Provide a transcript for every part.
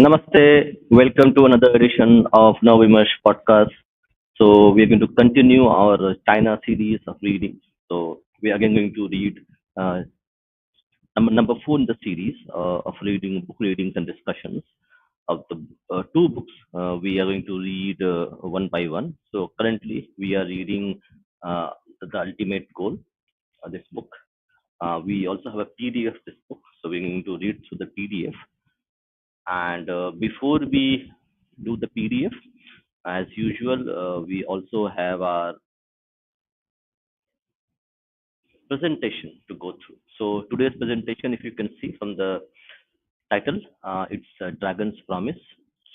Namaste. Welcome to another edition of NavaVimarsh podcast. So we're going to continue our China series of readings. So we are again going to read uh, number four in the series of reading book readings and discussions of the two books. We are going to read one by one. So currently we are reading the Ultimate Goal, this book. We also have a PDF of this book, so we're going to read through the PDF. And before we do the PDF, as usual, we also have our presentation to go through. So today's presentation, if you can see from the title, it's Dragon's Promise,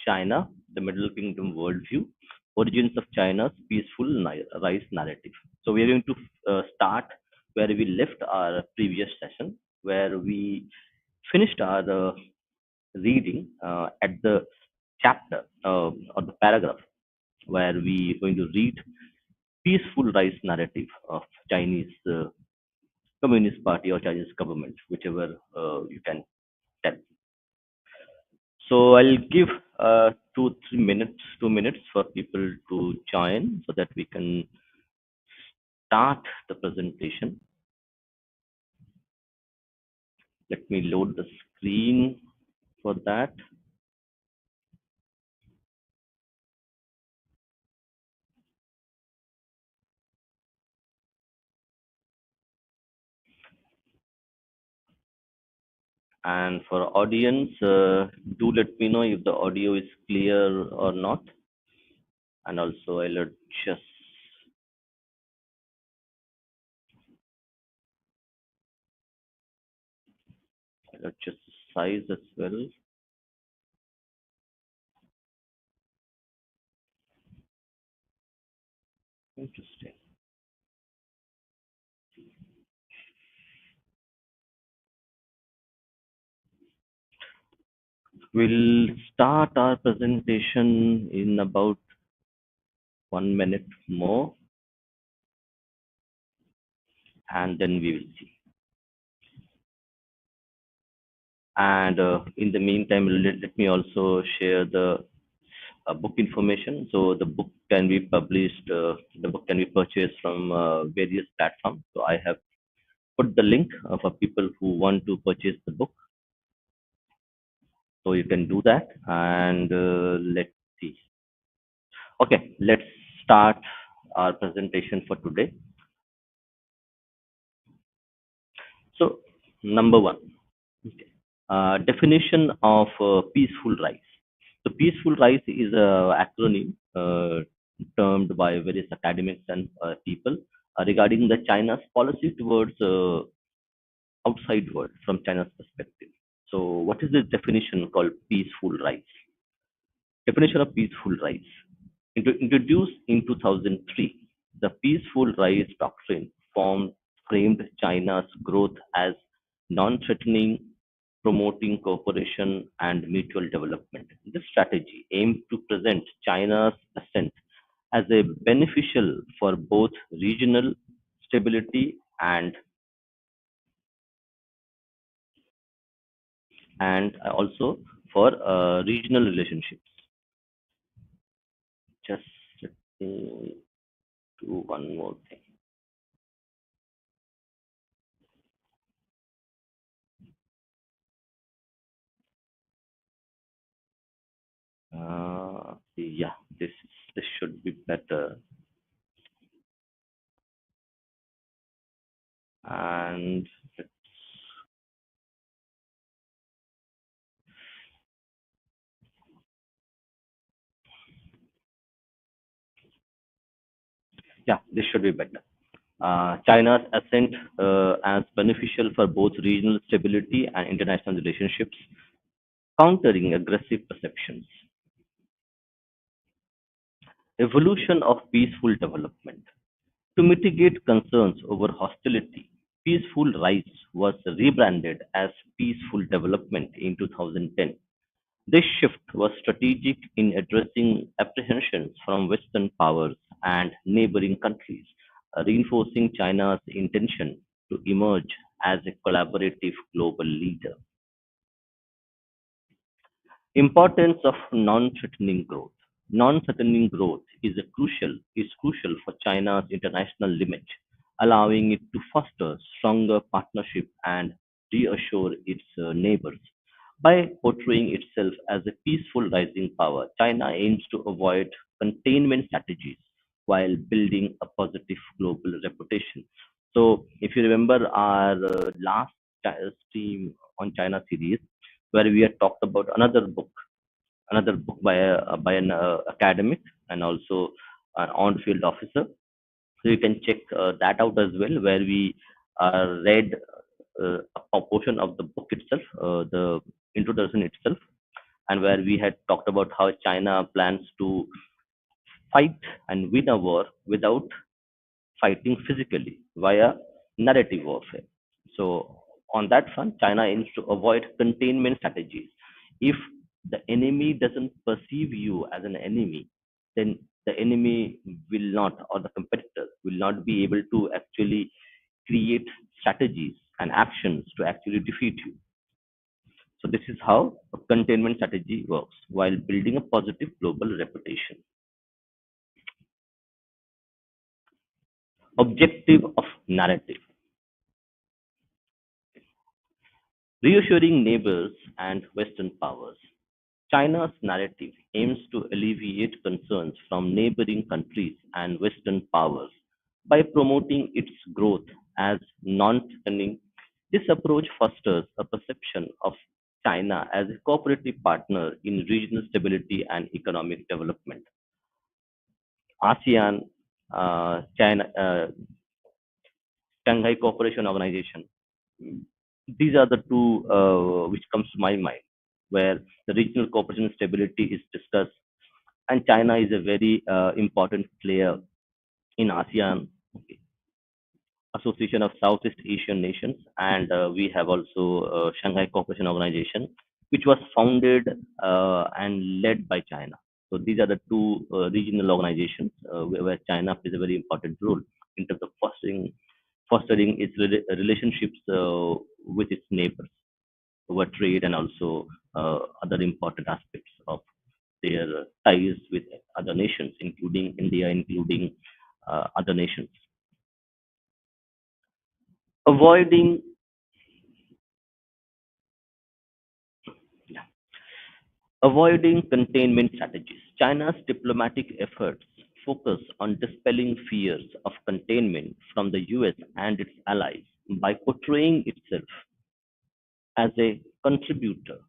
China, the Middle Kingdom Worldview, Origins of China's Peaceful Rise Narrative. So we are going to start where we left our previous session, where we finished our reading at the chapter or the paragraph where we are going to read peaceful rise narrative of Chinese Communist Party or Chinese government, whichever you can tell. So I'll give 2 minutes for people to join so that we can start the presentation. Let me load the screen for that. And for audience, do let me know if the audio is clear or not. And also I'll adjust the size as well. Interesting. We'll start our presentation in about 1 minute more, and then we will see. And in the meantime, let me also share the book information. So the book can be published, the book can be purchased from various platforms. So I have put the link for people who want to purchase the book. So you can do that. And let's see. Okay, let's start our presentation for today. So, number one, okay, definition of peaceful rise. So, peaceful rise is a acronym termed by various academics and people regarding the China's policy towards outside world from China's perspective. So, what is the definition called peaceful rise? Definition of peaceful rise. Introduced in 2003, the Peaceful Rise Doctrine framed China's growth as non-threatening, promoting cooperation and mutual development. This strategy aimed to present China's ascent as a beneficial for both regional stability and also for regional relationships. Just let me do one more thing. Yeah, this should be better. And yeah, this should be better. China's ascent as beneficial for both regional stability and international relationships, countering aggressive perceptions. Evolution of peaceful development. To mitigate concerns over hostility, Peaceful Rise was rebranded as Peaceful Development in 2010. This shift was strategic in addressing apprehensions from Western powers and neighboring countries, reinforcing China's intention to emerge as a collaborative global leader. Importance of non-threatening growth. Non-threatening growth is crucial for China's international image, allowing it to foster stronger partnership and reassure its neighbors. By portraying itself as a peaceful rising power, China aims to avoid containment strategies while building a positive global reputation. So, if you remember our last stream on China series, where we had talked about another book by an academic and also an on-field officer. So you can check that out as well, where we read a portion of the book itself, the introduction itself, and where we had talked about how China plans to fight and win a war without fighting physically via narrative warfare. So, on that front, China aims to avoid containment strategies. If the enemy doesn't perceive you as an enemy, then the enemy will not, or the competitor will not be able to actually create strategies and actions to actually defeat you. So, this is how a containment strategy works while building a positive global reputation. Objective of narrative: reassuring neighbors and Western powers. China's narrative aims to alleviate concerns from neighboring countries and Western powers by promoting its growth as non-threatening. This approach fosters a perception of China as a cooperative partner in regional stability and economic development. ASEAN, China, Shanghai Cooperation Organization. These are the two which comes to my mind, where the regional cooperation and stability is discussed, and China is a very important player in ASEAN, okay, Association of Southeast Asian Nations, and we have also Shanghai Cooperation Organization, which was founded and led by China. So these are the two regional organizations where China plays a very important role in terms of fostering its relationships with its neighbors over trade and also other important aspects of their ties with other nations, including India, including other nations. Avoiding Avoiding containment strategies. China's diplomatic efforts focus on dispelling fears of containment from the US and its allies by portraying itself as a contributor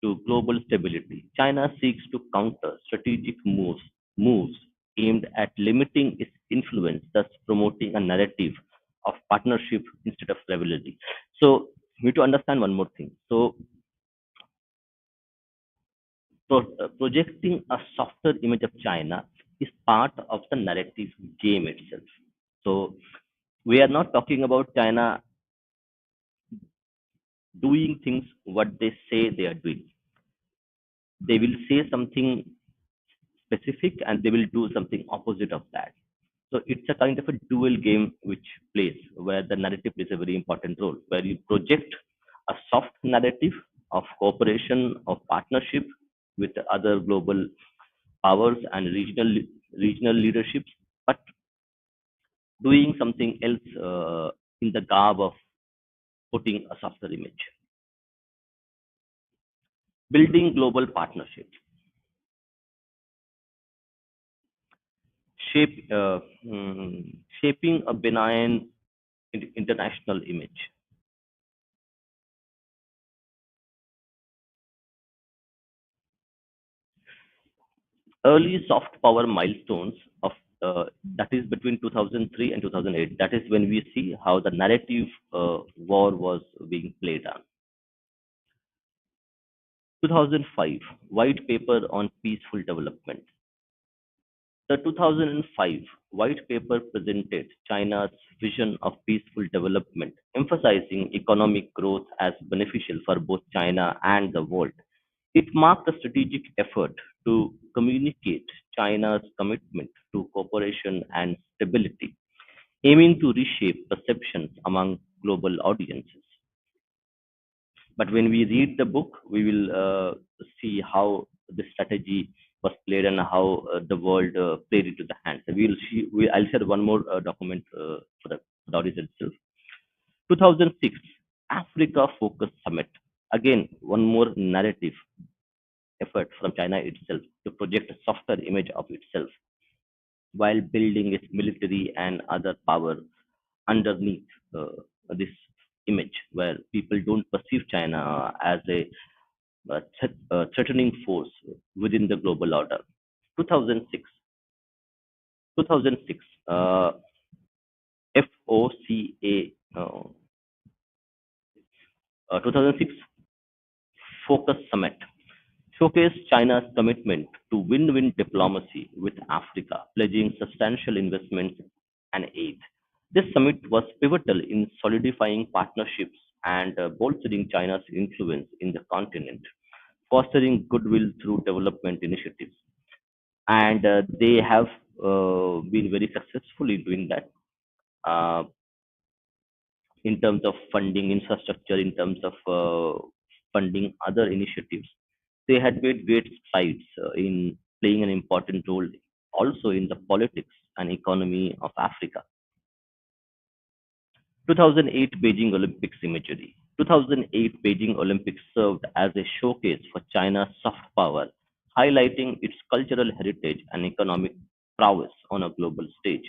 to global stability. China seeks to counter strategic moves aimed at limiting its influence, thus promoting a narrative of partnership instead of rivalry. So we need to understand one more thing. So projecting a softer image of China is part of the narrative game itself. So we are not talking about China doing things what they say they are doing. They will say something specific and they will do something opposite of that. So it's a kind of a dual game which plays where the narrative plays a very important role, where you project a soft narrative of cooperation, of partnership with other global powers and regional leaderships, but doing something else in the garb of putting a softer image. Building global partnerships, shape, uh, shaping a benign international image. Early soft power milestones of that is between 2003 and 2008. That is when we see how the narrative war was being played on. 2005 White Paper on Peaceful Development. The 2005 White Paper presented China's vision of peaceful development, emphasizing economic growth as beneficial for both China and the world. It marked a strategic effort to communicate China's commitment to cooperation and stability, aiming to reshape perceptions among global audiences. But when we read the book, we will see how the strategy was played and how the world played into the hands. So we'll see. I'll share one more document for the audience itself. 2006 Africa Focus Summit. Again, one more narrative effort from China itself to project a softer image of itself while building its military and other power underneath this image, where people don't perceive China as a threatening force within the global order. 2006, 2006, FOCA, 2006 Focus Summit showcased China's commitment to win-win diplomacy with Africa, pledging substantial investments and aid. This summit was pivotal in solidifying partnerships and bolstering China's influence in the continent, fostering goodwill through development initiatives. And they have been very successful in doing that. Uh, in terms of funding infrastructure, in terms of funding other initiatives. They had made great strides in playing an important role also in the politics and economy of Africa. 2008 Beijing Olympics imagery. 2008 Beijing Olympics served as a showcase for China's soft power, highlighting its cultural heritage and economic prowess on a global stage.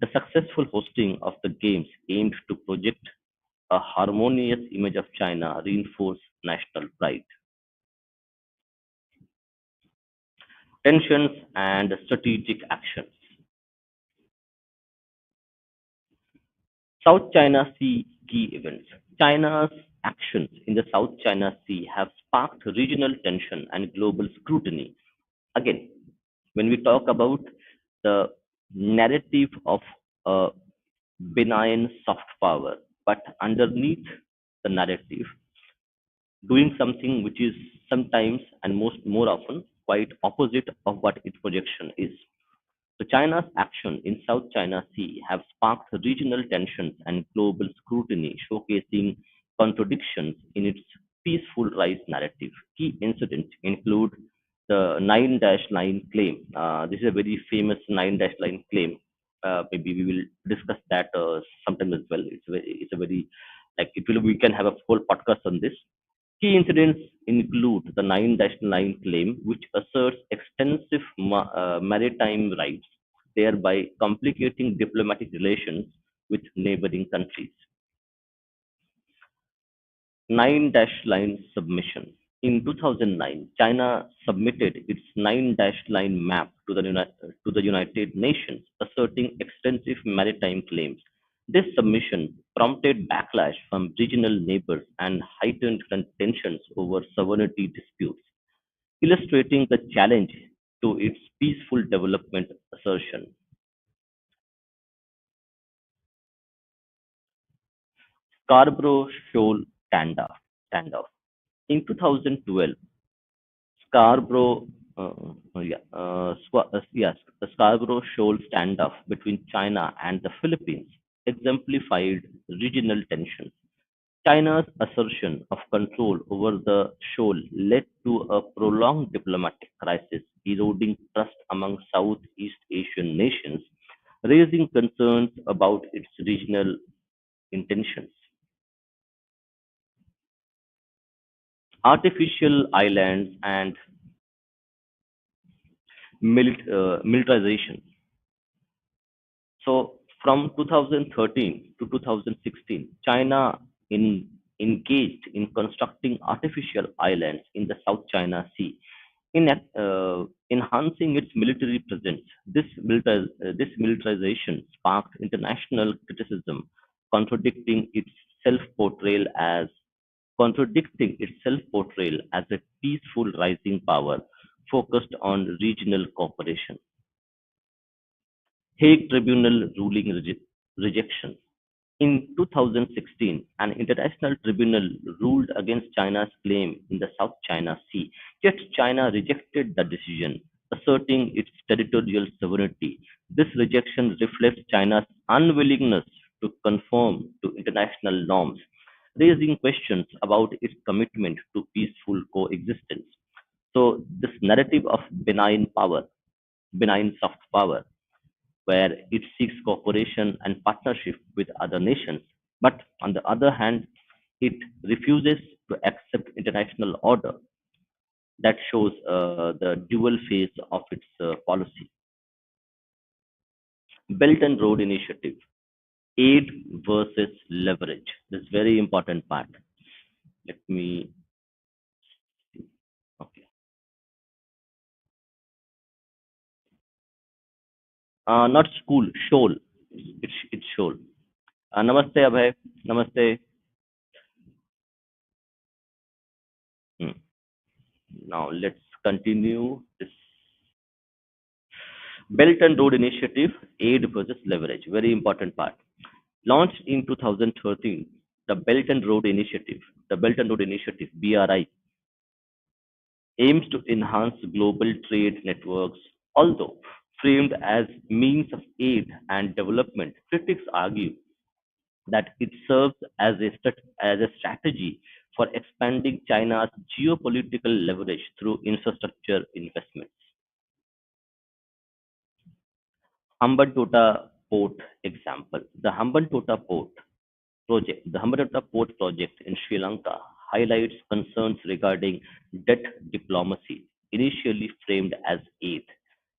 The successful hosting of the Games aimed to project a harmonious image of China, reinforce national pride. Tensions and strategic actions. South China Sea key events. China's actions in the South China Sea have sparked regional tension and global scrutiny. Again, when we talk about the narrative of a benign soft power, but underneath the narrative, doing something which is sometimes and most more often quite opposite of what its projection is. So China's action in South China Sea have sparked regional tensions and global scrutiny, showcasing contradictions in its peaceful rise narrative. Key incidents include the 9-line claim. This is a very famous 9-line claim. Maybe we will discuss that sometime as well. It's a very like it will we can have a whole podcast on this. Key incidents include the 9-line claim, which asserts extensive maritime rights, thereby complicating diplomatic relations with neighboring countries. 9-line submission. In 2009, China submitted its 9-line map to the United Nations, asserting extensive maritime claims. This submission prompted backlash from regional neighbors and heightened tensions over sovereignty disputes, illustrating the challenge to its peaceful development assertion. Scarborough Shoal standoff. In 2012, Scarborough, yes, the Scarborough Shoal standoff between China and the Philippines exemplified regional tensions. China's assertion of control over the shoal led to a prolonged diplomatic crisis, eroding trust among Southeast Asian nations, raising concerns about its regional intentions. Artificial islands and militarization. So from 2013 to 2016, China engaged in constructing artificial islands in the South China Sea, enhancing its military presence. This militarization sparked international criticism, contradicting its self-portrayal as self-portrayal as a peaceful rising power focused on regional cooperation. Hague Tribunal ruling rejection. In 2016, an international tribunal ruled against China's claim in the South China Sea, yet China rejected the decision, asserting its territorial sovereignty. This rejection reflects China's unwillingness to conform to international norms, raising questions about its commitment to peaceful coexistence. So, this narrative of benign soft power, where it seeks cooperation and partnership with other nations, but on the other hand, it refuses to accept international order that shows the dual phase of its policy. Belt and Road Initiative, aid versus leverage. This very important part. Let me, okay. Not school, shoal. It's shoal. Namaste, Abhay. Namaste. Hmm. Now let's continue this Belt and Road Initiative, aid versus leverage. Very important part. Launched in 2013, the Belt and Road Initiative (BRI) aims to enhance global trade networks. Although framed as means of aid and development, critics argue that it serves as a strategy for expanding China's geopolitical leverage through infrastructure investments. Hambantota Port example. The Hambantota Port project in Sri Lanka highlights concerns regarding debt diplomacy, initially framed as aid.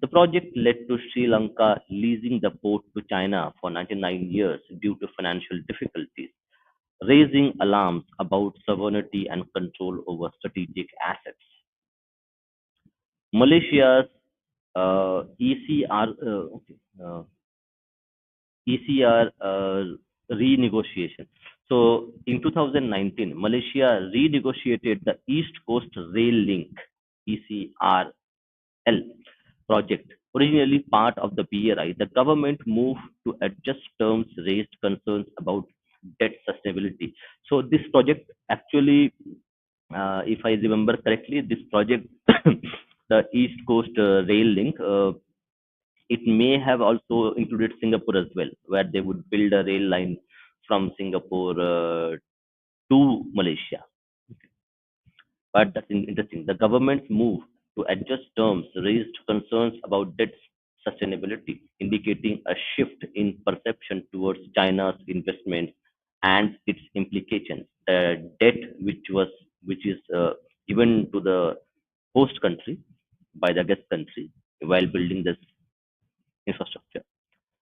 The project led to Sri Lanka leasing the port to China for 99 years due to financial difficulties, raising alarms about sovereignty and control over strategic assets. Malaysia's ECR, ECR renegotiation. So in 2019, Malaysia renegotiated the East Coast Rail Link (ECRL) project, originally part of the BRI. The government moved to adjust terms, raised concerns about debt sustainability. So this project actually, if I remember correctly, this project, the East Coast Rail Link, it may have also included Singapore as well, where they would build a rail line from Singapore to Malaysia. But that's interesting. The government's move to adjust terms raised concerns about debt sustainability, indicating a shift in perception towards China's investments and its implications. The debt which is given to the host country by the guest country while building this infrastructure.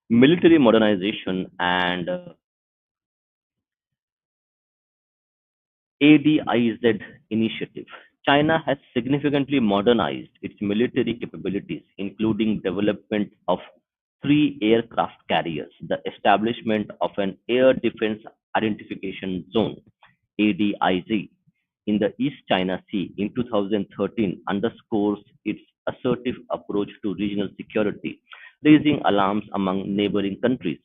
Military modernization and ADIZ initiative. China has significantly modernized its military capabilities, including development of three aircraft carriers, the establishment of an Air Defense Identification Zone (ADIZ) in the East China Sea in 2013 underscores its assertive approach to regional security, raising alarms among neighboring countries.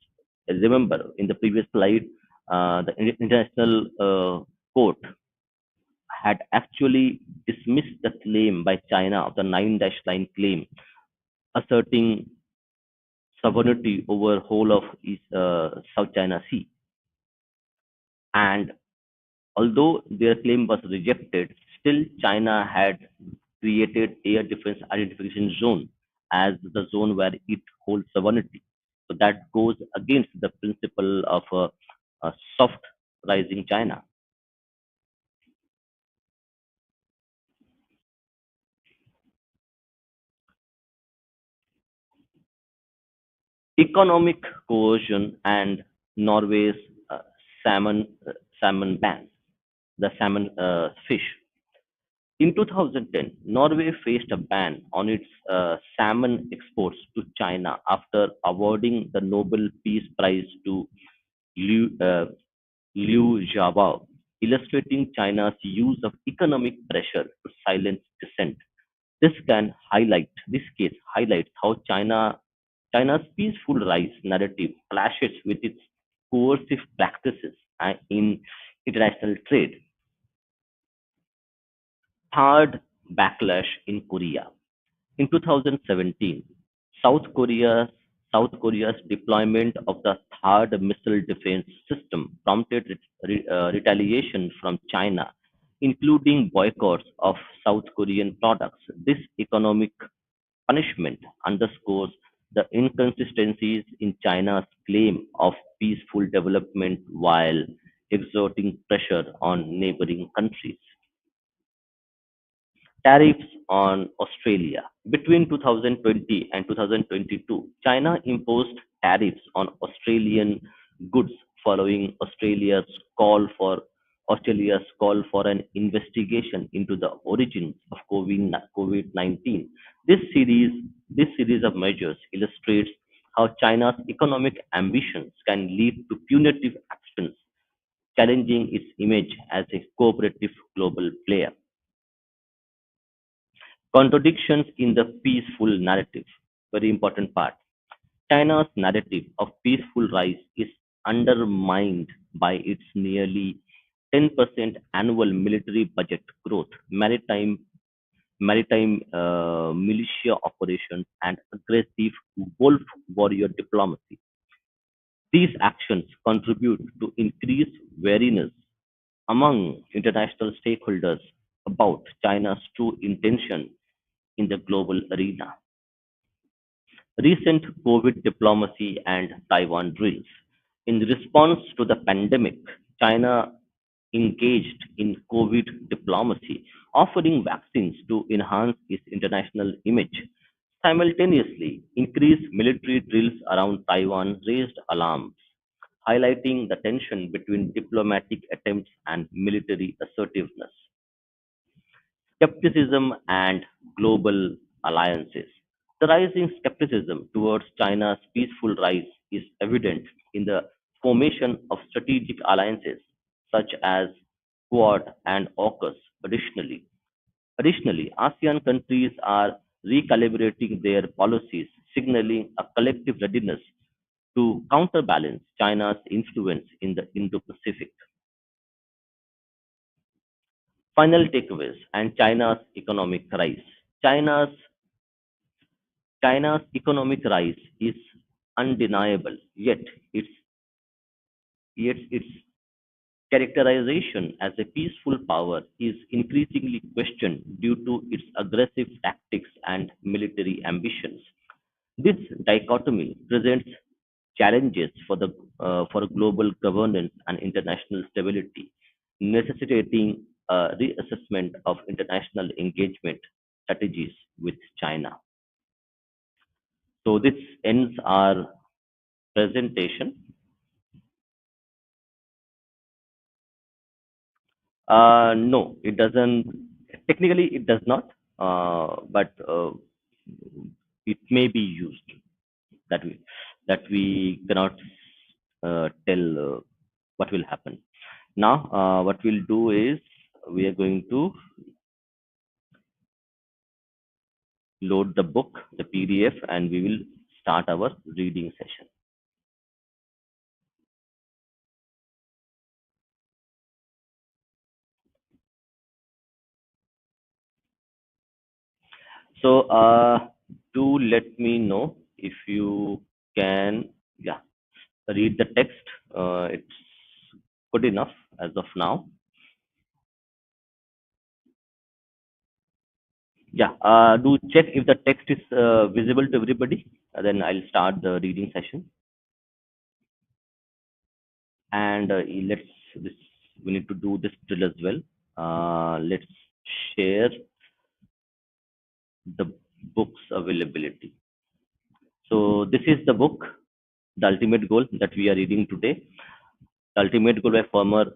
Remember, in the previous slide, the International Court had actually dismissed the claim by China of the nine dash line claim, asserting sovereignty over whole of South China Sea. And although their claim was rejected, still China had created air defense identification zone as the zone where it holds sovereignty. So that goes against the principle of a soft rising China. Economic coercion and Norway's uh, salmon salmon ban, the salmon fish. In 2010, Norway faced a ban on its salmon exports to China after awarding the Nobel Peace Prize to Liu, uh, Liu Xiaobo, illustrating China's use of economic pressure to silence dissent. This case highlights how China's peaceful rise narrative clashes with its coercive practices in international trade. Third backlash in Korea. In 2017, South Korea South Korea's deployment of the third missile defense system prompted retaliation from China, including boycotts of South Korean products. This economic punishment underscores the inconsistencies in China's claim of peaceful development while exerting pressure on neighboring countries. Tariffs on Australia. Between 2020 and 2022, China imposed tariffs on Australian goods following Australia's call for an investigation into the origins of COVID-19. This series, this series of measures illustrates how China's economic ambitions can lead to punitive actions, challenging its image as a cooperative global player. Contradictions in the peaceful narrative. Very important part. China's narrative of peaceful rise is undermined by its nearly 10% annual military budget growth, maritime militia operations, and aggressive wolf warrior diplomacy. These actions contribute to increased wariness among international stakeholders about China's true intention in the global arena. Recent COVID diplomacy and Taiwan drills. In response to the pandemic, China engaged in COVID diplomacy, offering vaccines to enhance its international image. Simultaneously, increased military drills around Taiwan raised alarms, highlighting the tension between diplomatic attempts and military assertiveness. Skepticism and global alliances. The rising skepticism towards China's peaceful rise is evident in the formation of strategic alliances such as Quad and AUKUS. Additionally, ASEAN countries are recalibrating their policies, signaling a collective readiness to counterbalance China's influence in the Indo-Pacific. Final takeaways and China's economic rise. China's China's economic rise is undeniable, yet its characterization as a peaceful power is increasingly questioned due to its aggressive tactics and military ambitions. This dichotomy presents challenges for global governance and international stability, necessitating a reassessment of international engagement strategies with China. So this ends our presentation. No, it doesn't. Technically, it does not, but it may be used. That we cannot tell what will happen. Now, what we'll do is we are going to load the book, the PDF, and we will start our reading session. So, do let me know if you can, yeah, read the text. It's good enough as of now. Yeah, do check if the text is visible to everybody. Then I'll start the reading session. And let's this we need to do this drill as well. Let's share the book's availability. So this is the book, The Ultimate Goal, that we are reading today. The Ultimate Goal by former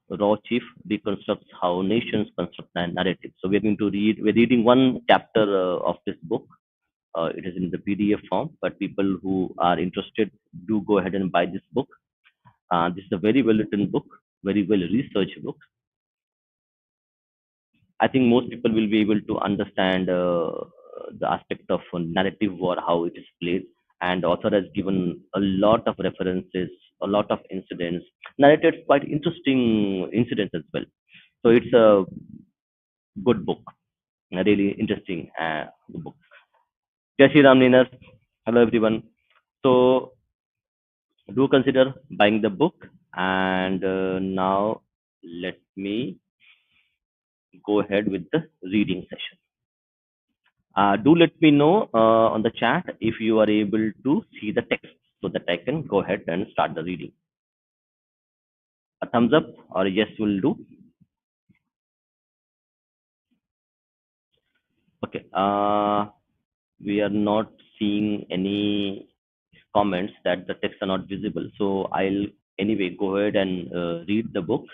Raw Chief deconstructs how nations construct a narrative. So we're reading one chapter of this book. It is in the PDF form, but people who are interested do go ahead and buy this book. This is a very well written book, very well researched book. I think most people will be able to understand the aspect of narrative war, how it is played, and author has given a lot of references, a lot of incidents, narrated quite interesting incidents as well. So it's a good book, a really interesting book. Jai Shri Ram Ninas. Hello everyone. So do consider buying the book. And now let me go ahead with the reading session. Do let me know on the chat if you are able to see the text so that I can go ahead and start the reading. A thumbs up or a yes will do. Okay. We are not seeing any comments that the text are not visible. So I'll anyway go ahead and read the book.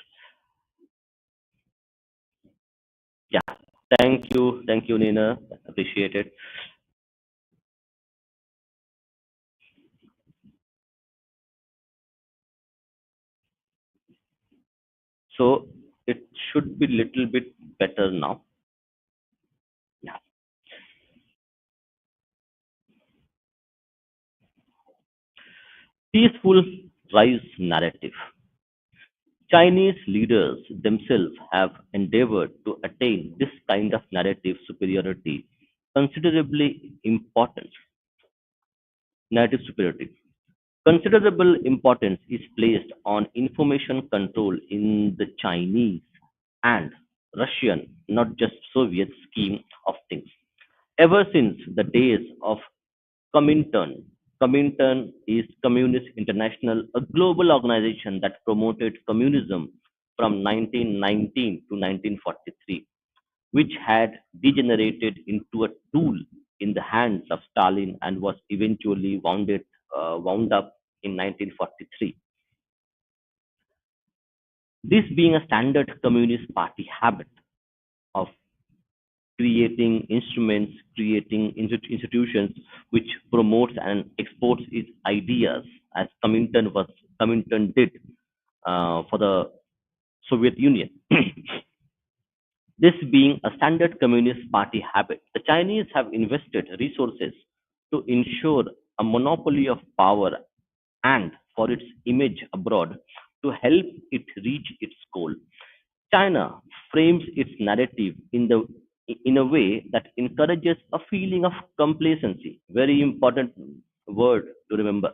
Yeah. Thank you. Thank you, Nina. Appreciate it. So it should be little bit better now. Yeah. Peaceful rise narrative. Chinese leaders themselves have endeavored to attain this kind of narrative superiority, considerably important narrative superiority. Considerable importance is placed on information control in the Chinese and Russian, not just Soviet scheme of things. Ever since the days of Comintern, Comintern is Communist International, a global organization that promoted communism from 1919 to 1943, which had degenerated into a tool in the hands of Stalin and was eventually wound up in 1943. This being a standard Communist Party habit of creating instruments, creating institutions which promotes and exports its ideas, as Comintern did for the Soviet Union. This being a standard Communist Party habit, the Chinese have invested resources to ensure a monopoly of power and for its image abroad to help it reach its goal. China frames its narrative in a way that encourages a feeling of complacency. Very important word to remember.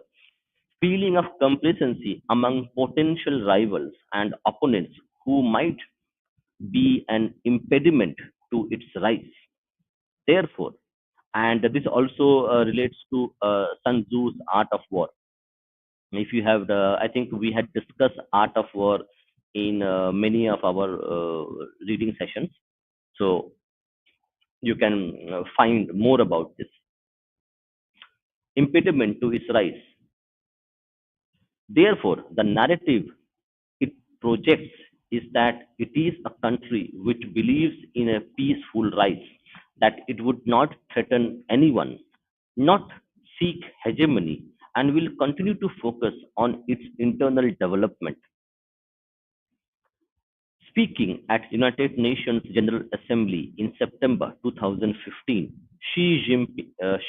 Feeling of complacency among potential rivals and opponents who might be an impediment to its rise. Therefore, and this also relates to Sun Tzu's Art of War. If you have the, I think we had discussed Art of War in many of our reading sessions. So you can find more about this. Impediment to its rise. Therefore, the narrative it projects is that it is a country which believes in a peaceful rise, that it would not threaten anyone, not seek hegemony, and will continue to focus on its internal development. Speaking at United Nations General Assembly in September 2015, Xi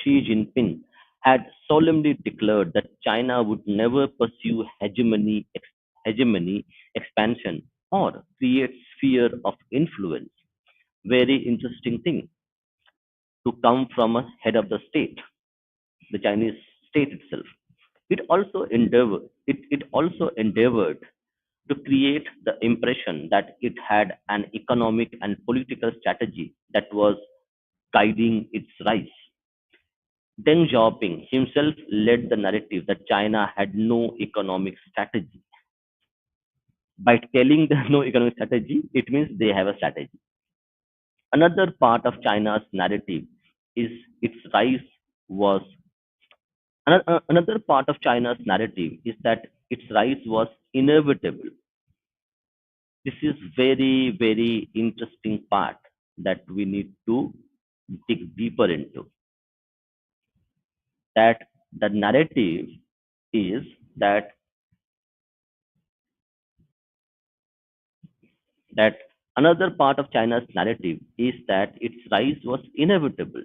Jinping had solemnly declared that China would never pursue hegemony, expansion, or create sphere of influence. Very interesting thing to come from a head of the state, the Chinese state itself. It also endeavored to create the impression that it had an economic and political strategy that was guiding its rise. Deng Xiaoping himself led the narrative that China had no economic strategy. By telling the no economic strategy, it means they have a strategy. Another part of China's narrative is its rise was another part of China's narrative is that its rise was inevitable. This is very interesting part that we need to dig deeper into. That the narrative is that that another part of China's narrative is that its rise was inevitable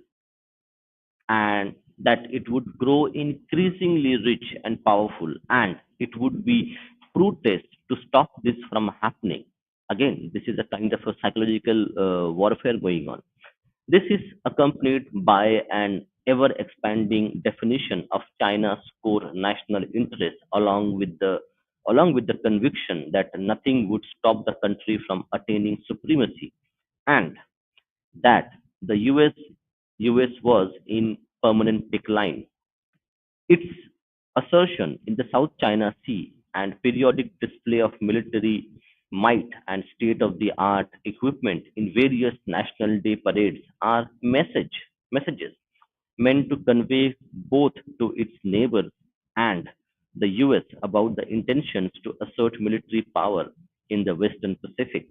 and that it would grow increasingly rich and powerful and it would be fruitless to stop this from happening. Again, this is a kind of a psychological warfare going on. This is accompanied by an ever expanding definition of China's core national interest, along with the conviction that nothing would stop the country from attaining supremacy, and that the US was in permanent decline. Its assertion in the South China Sea and periodic display of military might and state-of-the-art equipment in various National Day parades are messages meant to convey both to its neighbors and the US about the intentions to assert military power in the Western Pacific.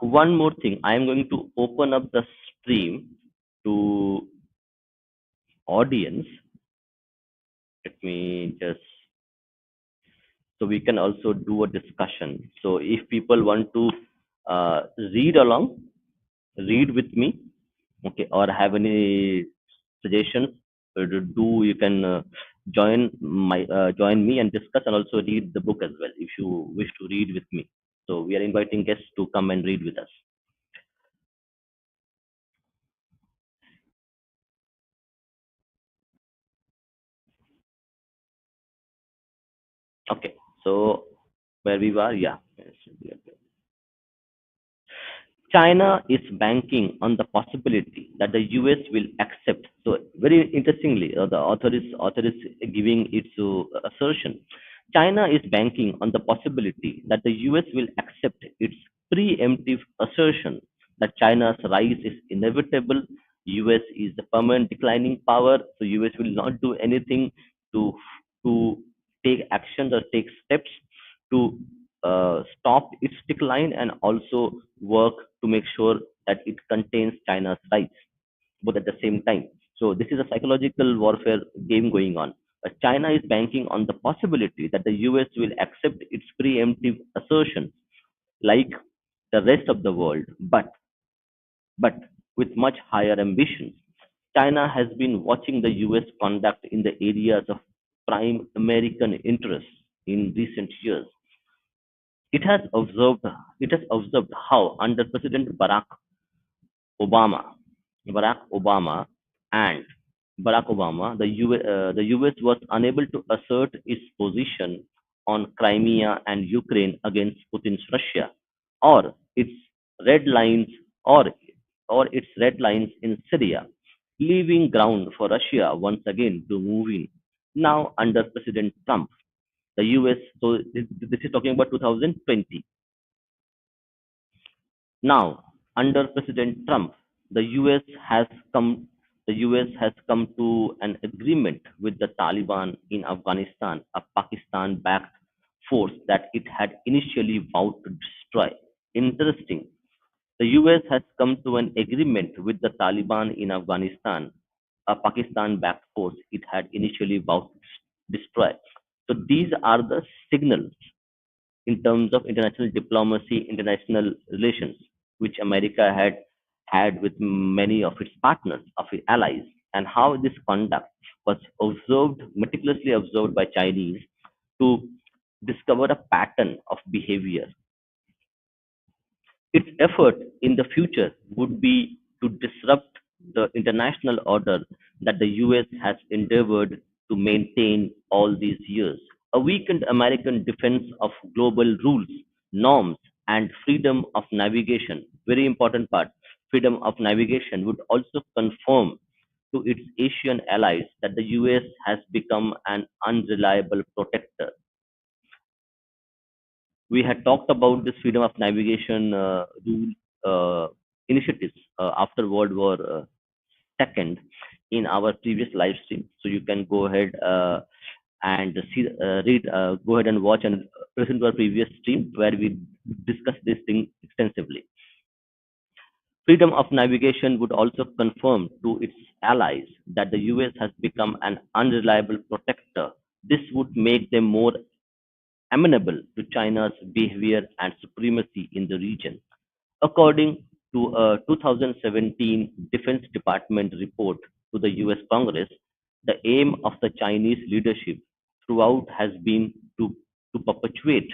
One more thing, I am going to open up the stream to audience. Let me just, so we can also do a discussion. So if people want to read along, read with me, okay, or have any suggestions, to do, you can join me and discuss, and also read the book as well if you wish to read with me. So we are inviting guests to come and read with us. Okay, so where we were, yeah. Yes. China is banking on the possibility that the US will accept. So, very interestingly, the author is giving its assertion. China is banking on the possibility that the US will accept its preemptive assertion that China's rise is inevitable. US is the permanent declining power, so US will not do anything to to take actions or take steps to stop its decline, and also work to make sure that it contains China's rights, both at the same time. So this is a psychological warfare game going on. China is banking on the possibility that the US will accept its preemptive assertions like the rest of the world, but with much higher ambitions. China has been watching the US conduct in the areas of prime American interests in recent years. It has observed it has observed how under President Obama, Barack Obama and Barack Obama, the US was unable to assert its position on Crimea and Ukraine against Putin's Russia, or its red lines, or its red lines in Syria, leaving ground for Russia once again to move in. Now under President Trump, the US, so this is talking about 2020. Now, under President Trump, the US has come the US has come to an agreement with the Taliban in Afghanistan, a Pakistan-backed force that it had initially vowed to destroy. Interesting. The US has come to an agreement with the Taliban in Afghanistan, a Pakistan-backed force it had initially vowed to destroy. So these are the signals in terms of international diplomacy, international relations, which America had with many of its partners, of its allies, and how this conduct was meticulously observed by Chinese to discover a pattern of behavior. Its effort in the future would be to disrupt the international order that the US has endeavored to maintain all these years. A weakened American defense of global rules, norms, and freedom of navigation, very important part, freedom of navigation, would also confirm to its Asian allies that the US has become an unreliable protector. We had talked about this freedom of navigation rule initiatives after World War II in our previous live stream. So you can go ahead and go ahead and watch and listen to our previous stream where we discussed this thing extensively. Freedom of navigation would also confirm to its allies that the US has become an unreliable protector. This would make them more amenable to China's behavior and supremacy in the region. According to a 2017 Defense Department report to the US Congress, the aim of the Chinese leadership throughout has been to perpetuate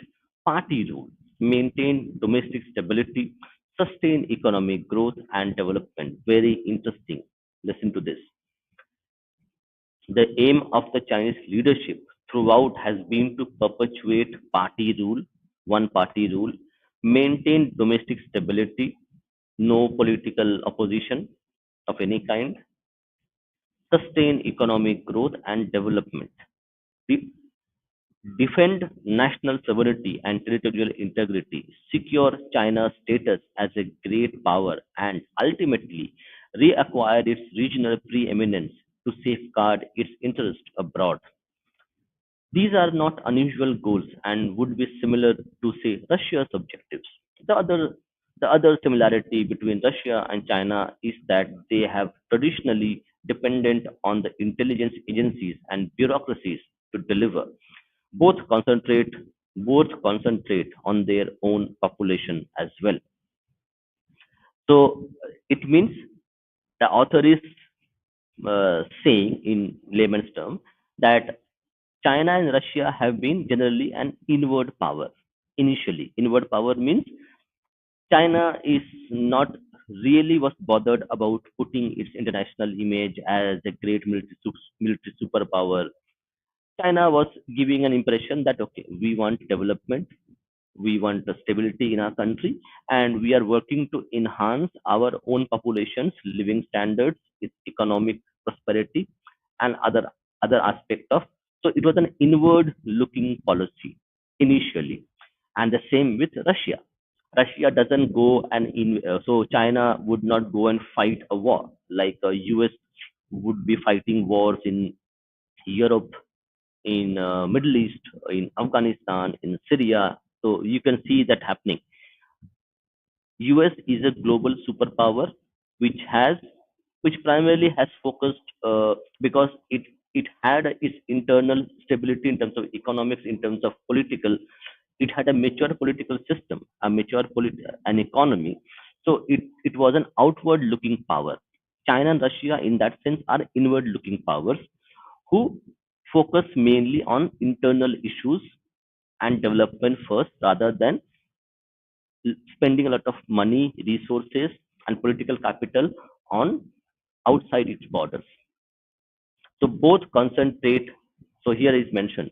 party rule, maintain domestic stability, sustain economic growth and development. Very interesting. Listen to this. The aim of the Chinese leadership throughout has been to perpetuate party rule, one party rule, maintain domestic stability, no political opposition of any kind, sustain economic growth and development, de- defend national sovereignty and territorial integrity, secure China's status as a great power, and ultimately reacquire its regional preeminence to safeguard its interests abroad. These are not unusual goals and would be similar to, say, Russia's objectives. The other, the other similarity between Russia and China is that they have traditionally dependent on the intelligence agencies and bureaucracies to deliver. Both concentrate both concentrate on their own population as well. So it means the author is saying in layman's term that China and Russia have been generally an inward power. Initially, inward power means China is not really was bothered about putting its international image as a great military superpower. China was giving an impression that okay, we want development, we want the stability in our country, and we are working to enhance our own population's living standards, its economic prosperity, and other aspect of. So it was an inward looking policy initially, and the same with Russia. Russia doesn't go and so China would not go and fight a war like US would be fighting wars in Europe, in Middle East, in Afghanistan, in Syria. So you can see that happening. US is a global superpower which has which primarily has focused because it had its internal stability in terms of economics, in terms of political. It had a mature political system, a an economy. So it was an outward looking power. China and Russia, in that sense, are inward looking powers who focus mainly on internal issues and development first rather than spending a lot of money, resources, and political capital on outside its borders. So both concentrate. So here is mentioned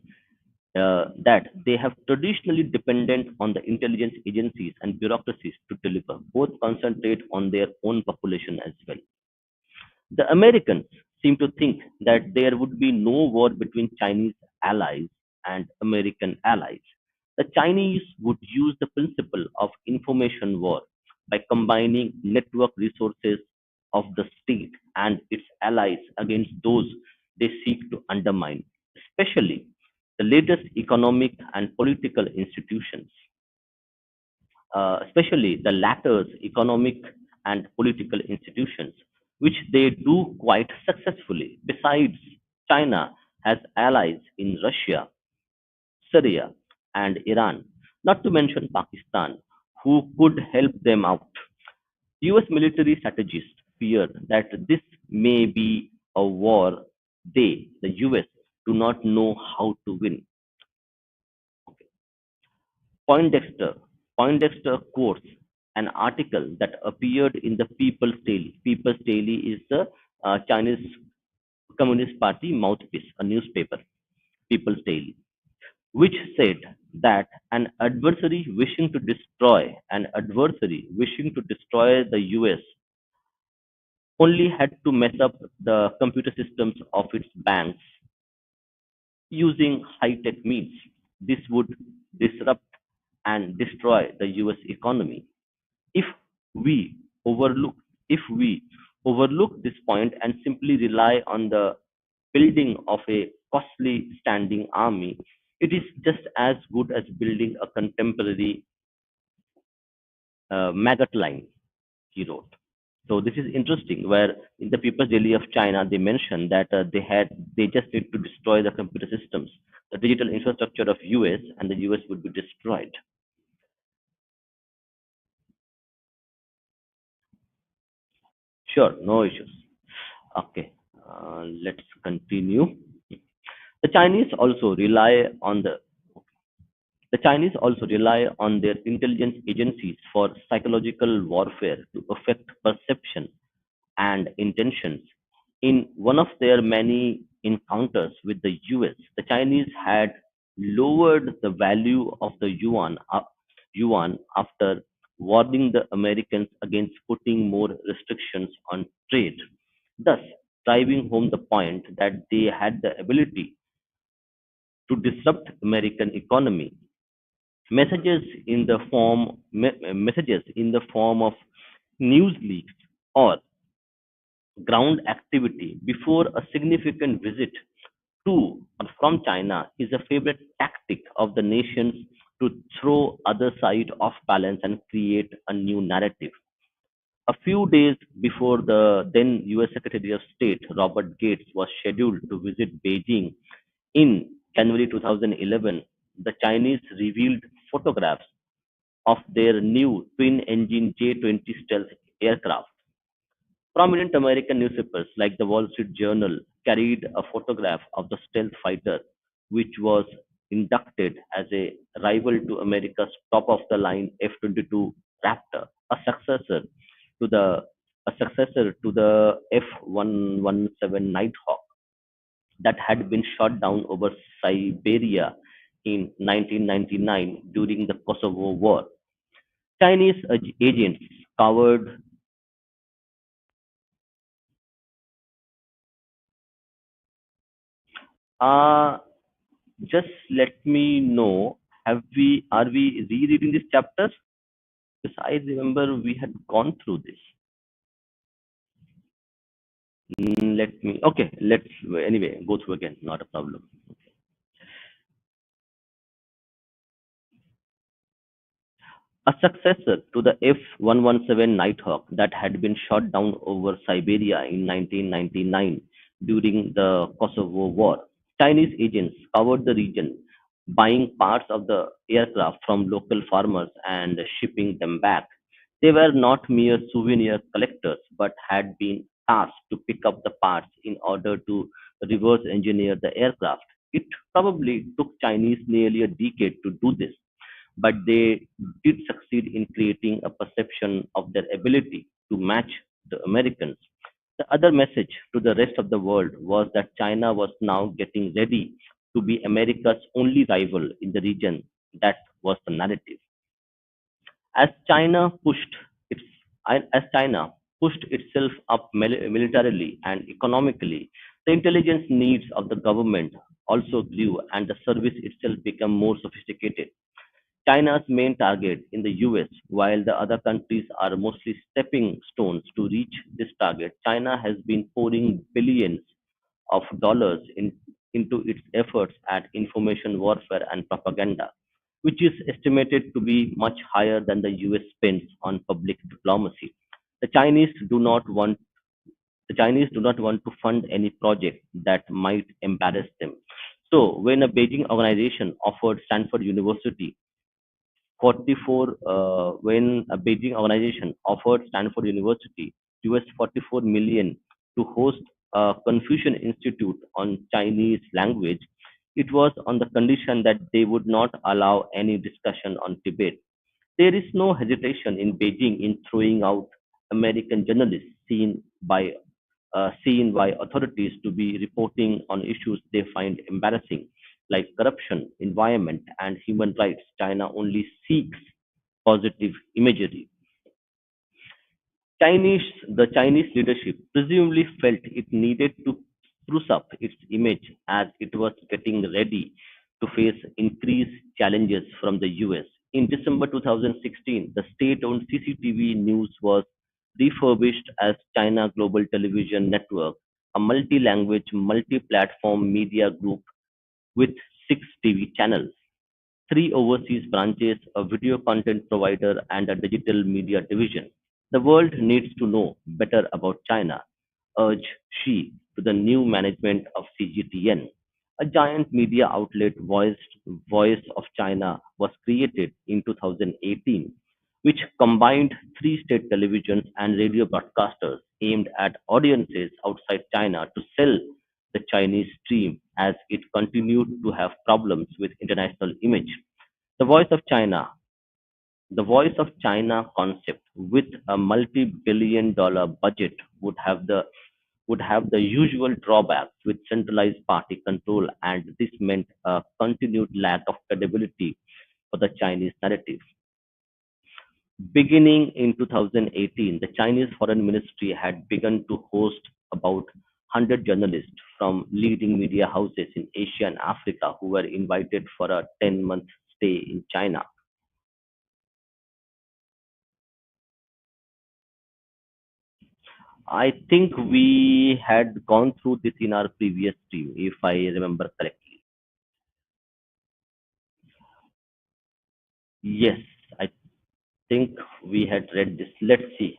that they have traditionally dependent on the intelligence agencies and bureaucracies to deliver. Both concentrate on their own population as well. The Americans seem to think that there would be no war between Chinese allies and American allies. The Chinese would use the principle of information war by combining network resources of the state and its allies against those they seek to undermine, especially the latest economic and political institutions, especially the latter's economic and political institutions, which they do quite successfully. Besides, China has allies in Russia, Syria, and Iran, not to mention Pakistan, who could help them out. US military strategists fear that this may be a war they, the US, do not know how to win. Poindexter Poindexter quotes an article that appeared in the People's Daily. People's Daily is the Chinese Communist Party mouthpiece, a newspaper, People's Daily, which said that an adversary wishing to destroy the US only had to mess up the computer systems of its banks using high-tech means. This would disrupt and destroy the US economy. If we overlook if we overlook this point and simply rely on the building of a costly standing army, it is just as good as building a contemporary maggot line, he wrote. So this is interesting. Where in the People's Daily of China, they mentioned that they just need to destroy the computer systems, the digital infrastructure of US, and the US would be destroyed. Sure, no issues. Okay, let's continue. The Chinese also rely on the Chinese also rely on their intelligence agencies for psychological warfare to affect perception and intentions. In one of their many encounters with the US, the Chinese had lowered the value of the yuan after warning the Americans against putting more restrictions on trade, thus driving home the point that they had the ability to disrupt American economy. Messages in the form of news leaks or ground activity before a significant visit to or from China is a favorite tactic of the nations to throw other side off balance and create a new narrative. A few days before the then US Secretary of State Robert Gates was scheduled to visit Beijing in January 2011, the Chinese revealed photographs of their new twin-engine J-20 stealth aircraft. Prominent American newspapers like the Wall Street Journal carried a photograph of the stealth fighter, which was inducted as a rival to America's top-of-the-line F-22 Raptor, a to the successor to the F-117 Nighthawk that had been shot down over Siberia in 1999 during the Kosovo War. Chinese agents covered. Uh, just let me know. Are we rereading this chapter? Because I remember we had gone through this. Let's anyway go through again. Not a problem. A successor to the F-117 Nighthawk that had been shot down over Siberia in 1999 during the Kosovo War. Chinese agents covered the region, buying parts of the aircraft from local farmers and shipping them back. They were not mere souvenir collectors, but had been tasked to pick up the parts in order to reverse engineer the aircraft. It probably took Chinese nearly a decade to do this, but they did succeed in creating a perception of their ability to match the Americans. The other message to the rest of the world was that China was now getting ready to be America's only rival in the region. That was the narrative. As China pushed its as China pushed itself up militarily and economically, the intelligence needs of the government also grew and the service itself became more sophisticated. China's main target in the US, while the other countries are mostly stepping stones to reach this target, China has been pouring billions of dollars into its efforts at information warfare and propaganda, which is estimated to be much higher than the US spends on public diplomacy. The Chinese do not want the Chinese do not want to fund any project that might embarrass them. So when a Beijing organization offered Stanford University 44 when a Beijing organization offered Stanford University US 44 million to host a Confucian Institute on Chinese language. It was on the condition that they would not allow any discussion on Tibet. There is no hesitation in Beijing in throwing out American journalists seen by authorities to be reporting on issues they find embarrassing, like corruption, environment, and human rights. China only seeks positive imagery. The Chinese leadership presumably felt it needed to spruce up its image as it was getting ready to face increased challenges from the US. In December 2016, the state-owned CCTV News was refurbished as China Global Television Network, a multi-language, multi-platform media group with 6 TV channels, 3 overseas branches, a video content provider, and a digital media division. The world needs to know better about China, urged Xi to the new management of CGTN. A giant media outlet, Voice of China, was created in 2018, which combined three state televisions and radio broadcasters aimed at audiences outside China to sell the Chinese stream as it continued to have problems with international image. The Voice of China, the Voice of China concept with a multi-billion dollar budget would have the usual drawbacks with centralized party control, and this meant a continued lack of credibility for the Chinese narrative. Beginning in 2018, the Chinese Foreign Ministry had begun to host about 100 journalists from leading media houses in Asia and Africa who were invited for a 10-month stay in China. I think we had gone through this in our previous stream, if I remember correctly. Yes, I think we had read this. Let's see.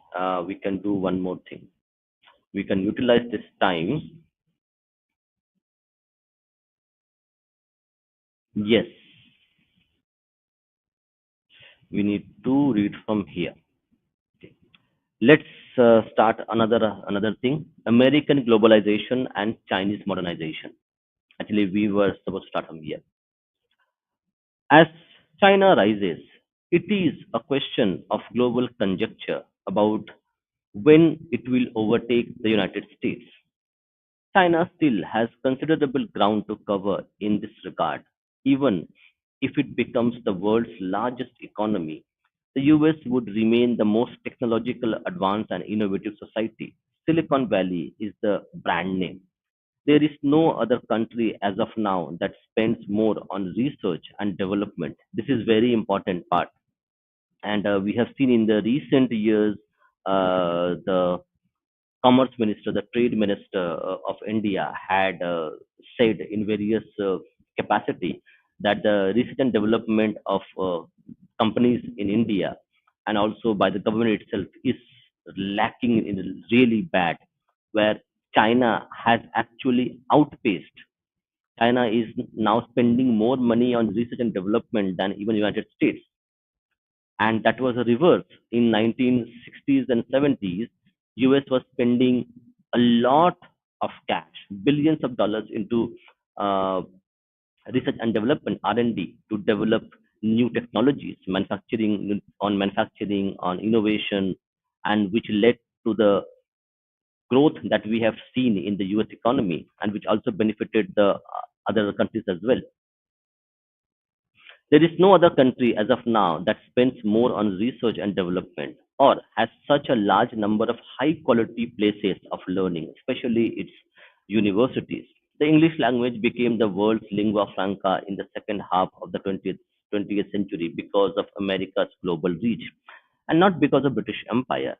We can do one more thing. We can utilize this time. Yes, we need to read from here. Okay. Let's start another thing. American globalization and Chinese modernization. Actually, we were supposed to start from here. As China rises, it is a question of global conjecture about when it will overtake the United States. China still has considerable ground to cover in this regard. Even if it becomes the world's largest economy, the US would remain the most technological, advanced, and innovative society. Silicon Valley is the brand name. There is no other country as of now that spends more on research and development. This is very important part, and we have seen in the recent years the commerce minister, the trade minister of India had said in various capacity that the research and development of companies in India and also by the government itself is lacking in really bad, where China has actually outpaced. China is now spending more money on research and development than even United States, and that was a reverse. In 1960s and 70s, US was spending a lot of cash, billions of dollars into uh, research and development R&D to develop new technologies, manufacturing, on innovation, and which led to the growth that we have seen in the US economy, and which also benefited the other countries as well. There is no other country as of now that spends more on research and development or has such a large number of high quality places of learning, especially its universities. The English language became the world's lingua franca in the second half of the 20th century because of America's global reach and not because of British Empire.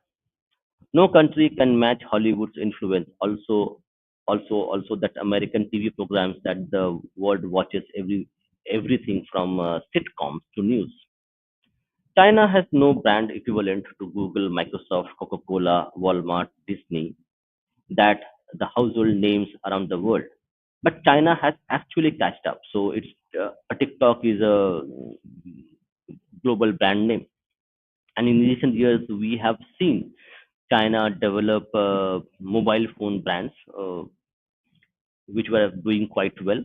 No country can match Hollywood's influence. Also that American TV programs that the world watches everything from sitcoms to news. China has no brand equivalent to Google, Microsoft, Coca-Cola, Walmart, Disney, that the household names around the world. But China has actually catched up. So it's TikTok is a global brand name, and in recent years we have seen China develop mobile phone brands, which were doing quite well.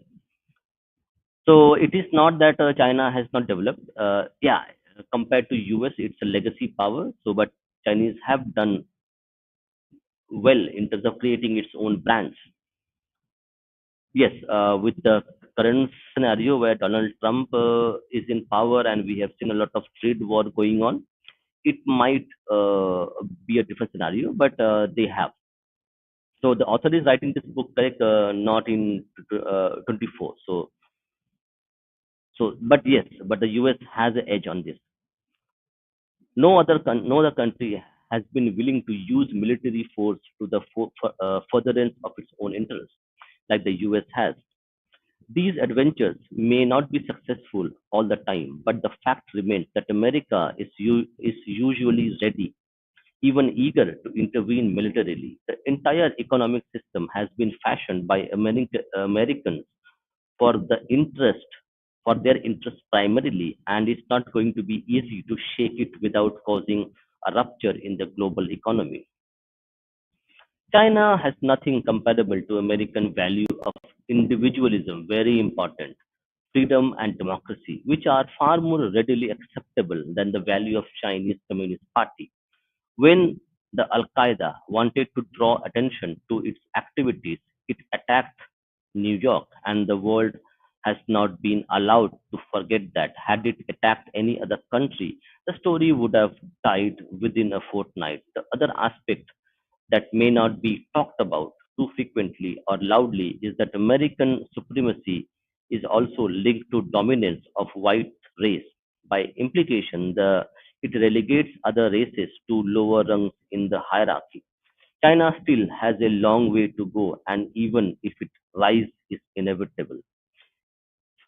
So it is not that China has not developed. Yeah, compared to US, it's a legacy power. So, but Chinese have done well in terms of creating its own brands. Yes, with the current scenario where Donald Trump is in power and we have seen a lot of trade war going on, it might be a different scenario, but they have. So the author is writing this book, correct? Not in 24. But yes, but the US has an edge on this. No other country has been willing to use military force to the furtherance of its own interests, like the US has. These adventures may not be successful all the time, but the fact remains that America is usually ready, even eager to intervene militarily. The entire economic system has been fashioned by Americans for the interest, for their interest primarily, and it's not going to be easy to shake it without causing a rupture in the global economy. China has nothing comparable to American value of individualism, very important, freedom and democracy, which are far more readily acceptable than the value of Chinese Communist Party. When the Al Qaeda wanted to draw attention to its activities, it attacked New York, and the world has not been allowed to forget that. Had it attacked any other country, the story would have died within a fortnight. The other aspect that may not be talked about too frequently or loudly is that American supremacy is also linked to dominance of white race. By implication, it relegates other races to lower rungs in the hierarchy. China still has a long way to go, and even if its rise is inevitable,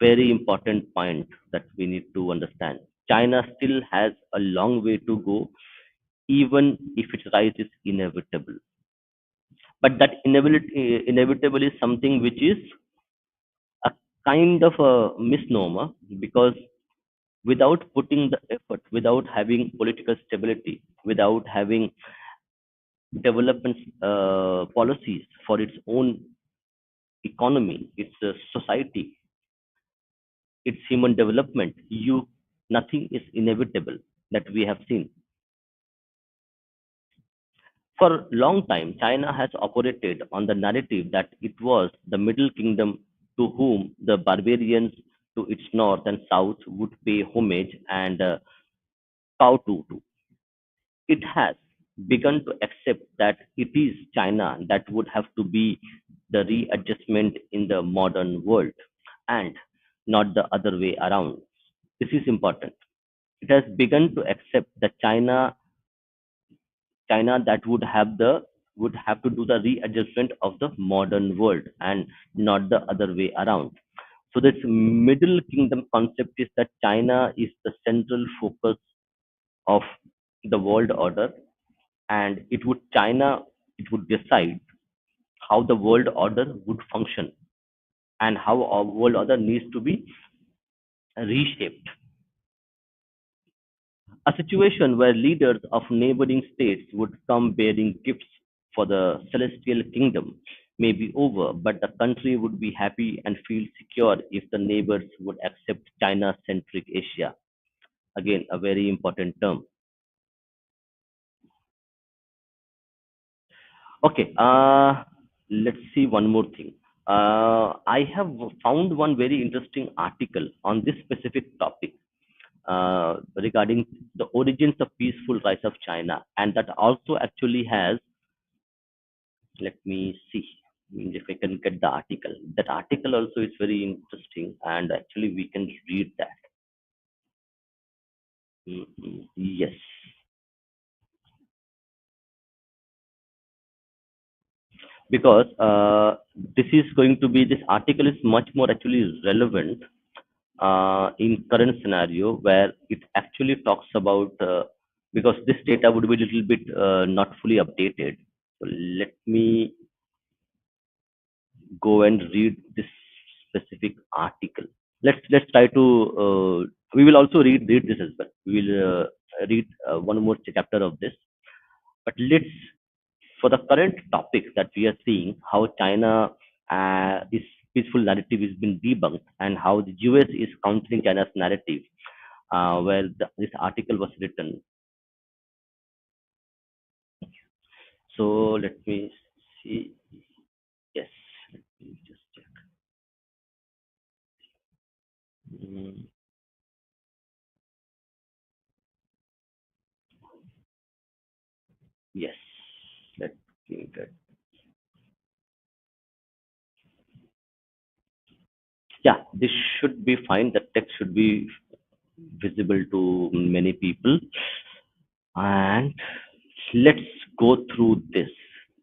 very important point that we need to understand. China still has a long way to go, even if its rise is inevitable. But that inevitable is something which is a kind of a misnomer, because without putting the effort, without having political stability, without having development policies for its own economy, its society, its human development, nothing is inevitable that we have seen. For a long time, China has operated on the narrative that it was the Middle Kingdom to whom the barbarians to its north and south would pay homage and bow to. It has begun to accept that it is China that would have to be the readjustment in the modern world, and not the other way around. This is important. It has begun to accept that China that would have to do the readjustment of the modern world, and not the other way around. So this Middle Kingdom concept is that China is the central focus of the world order, and it would decide how the world order would function, and how our world order needs to be reshaped. A situation where leaders of neighboring states would come bearing gifts for the celestial kingdom may be over, but the country would be happy and feel secure if the neighbors would accept China centric Asia. Again, a very important term. Okay, let's see one more thing. I have found one very interesting article on this specific topic regarding the origins of peaceful rise of China, and that also actually has. Let me see if I can get the article. That article also is very interesting, and actually we can read that. Yes, because this article is much more actually relevant in current scenario, where it actually talks about because this data would be a little bit not fully updated. So let me go and read this specific article. Let's try to. We will also read this as well. We will read one more chapter of this. But let's, for the current topic that we are seeing, how China this peaceful narrative has been debunked, and how the US is countering China's narrative, where this article was written. So let me see. Yes, let me just check. Mm, yes, let me get. Yeah, this should be fine. The text should be visible to many people. And let's go through this.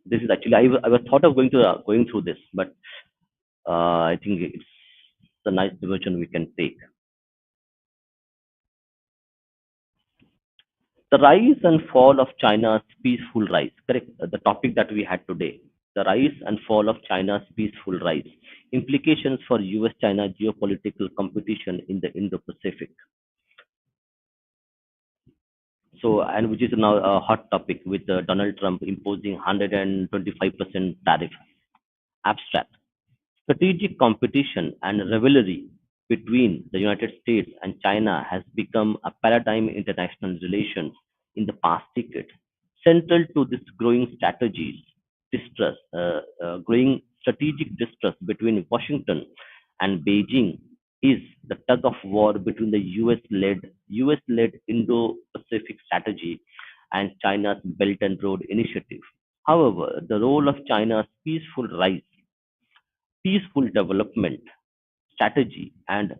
This is actually I was thought of going through this, but I think it's a nice diversion we can take. The rise and fall of China's peaceful rise. Correct. The topic that we had today. The rise and fall of China's peaceful rise. Implications for US-China geopolitical competition in the Indo-Pacific. So, and which is now a hot topic with Donald Trump imposing 125% tariff. Abstract. Strategic competition and rivalry between the United States and China has become a paradigm in international relations in the past decade. Central to this growing strategic distrust between Washington and Beijing is the tug of war between the US-led Indo-Pacific strategy and China's Belt and Road Initiative. However, the role of China's peaceful development strategy and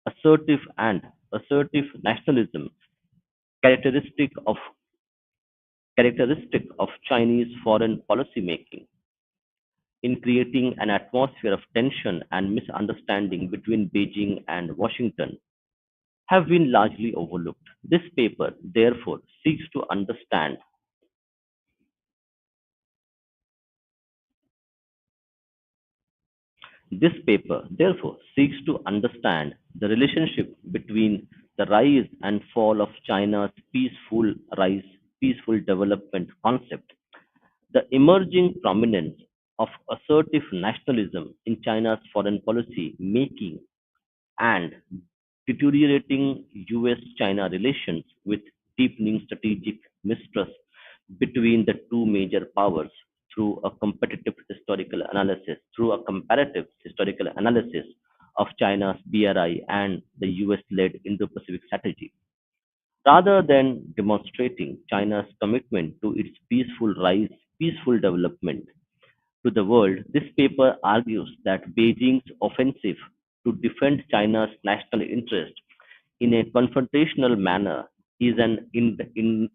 assertive nationalism characteristic of characteristic of Chinese foreign policy making in creating an atmosphere of tension and misunderstanding between Beijing and Washington have been largely overlooked. This paper, therefore, seeks to understand the relationship between the rise and fall of China's peaceful development concept, the emerging prominence of assertive nationalism in China's foreign policy making, and deteriorating US-China relations with deepening strategic mistrust between the two major powers through a comparative historical analysis of China's BRI and the US-led Indo-Pacific strategy. Rather than demonstrating China's commitment to its peaceful development to the world, this paper argues that Beijing's offensive to defend China's national interest in a confrontational manner is an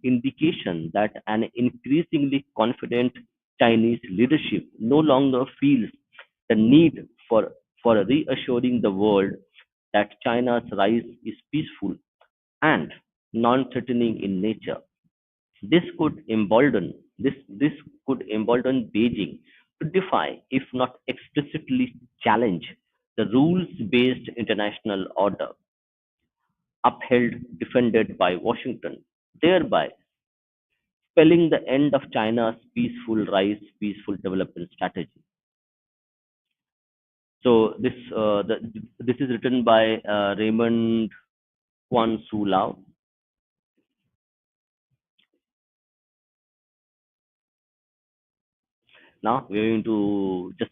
indication that an increasingly confident Chinese leadership no longer feels the need for reassuring the world that China's rise is peaceful and non-threatening in nature. This could embolden Beijing to defy, if not explicitly challenge, the rules-based international order upheld defended by Washington, thereby spelling the end of China's peaceful development strategy. So this is written by Raymond Kwan Su Lao. Now we're going to just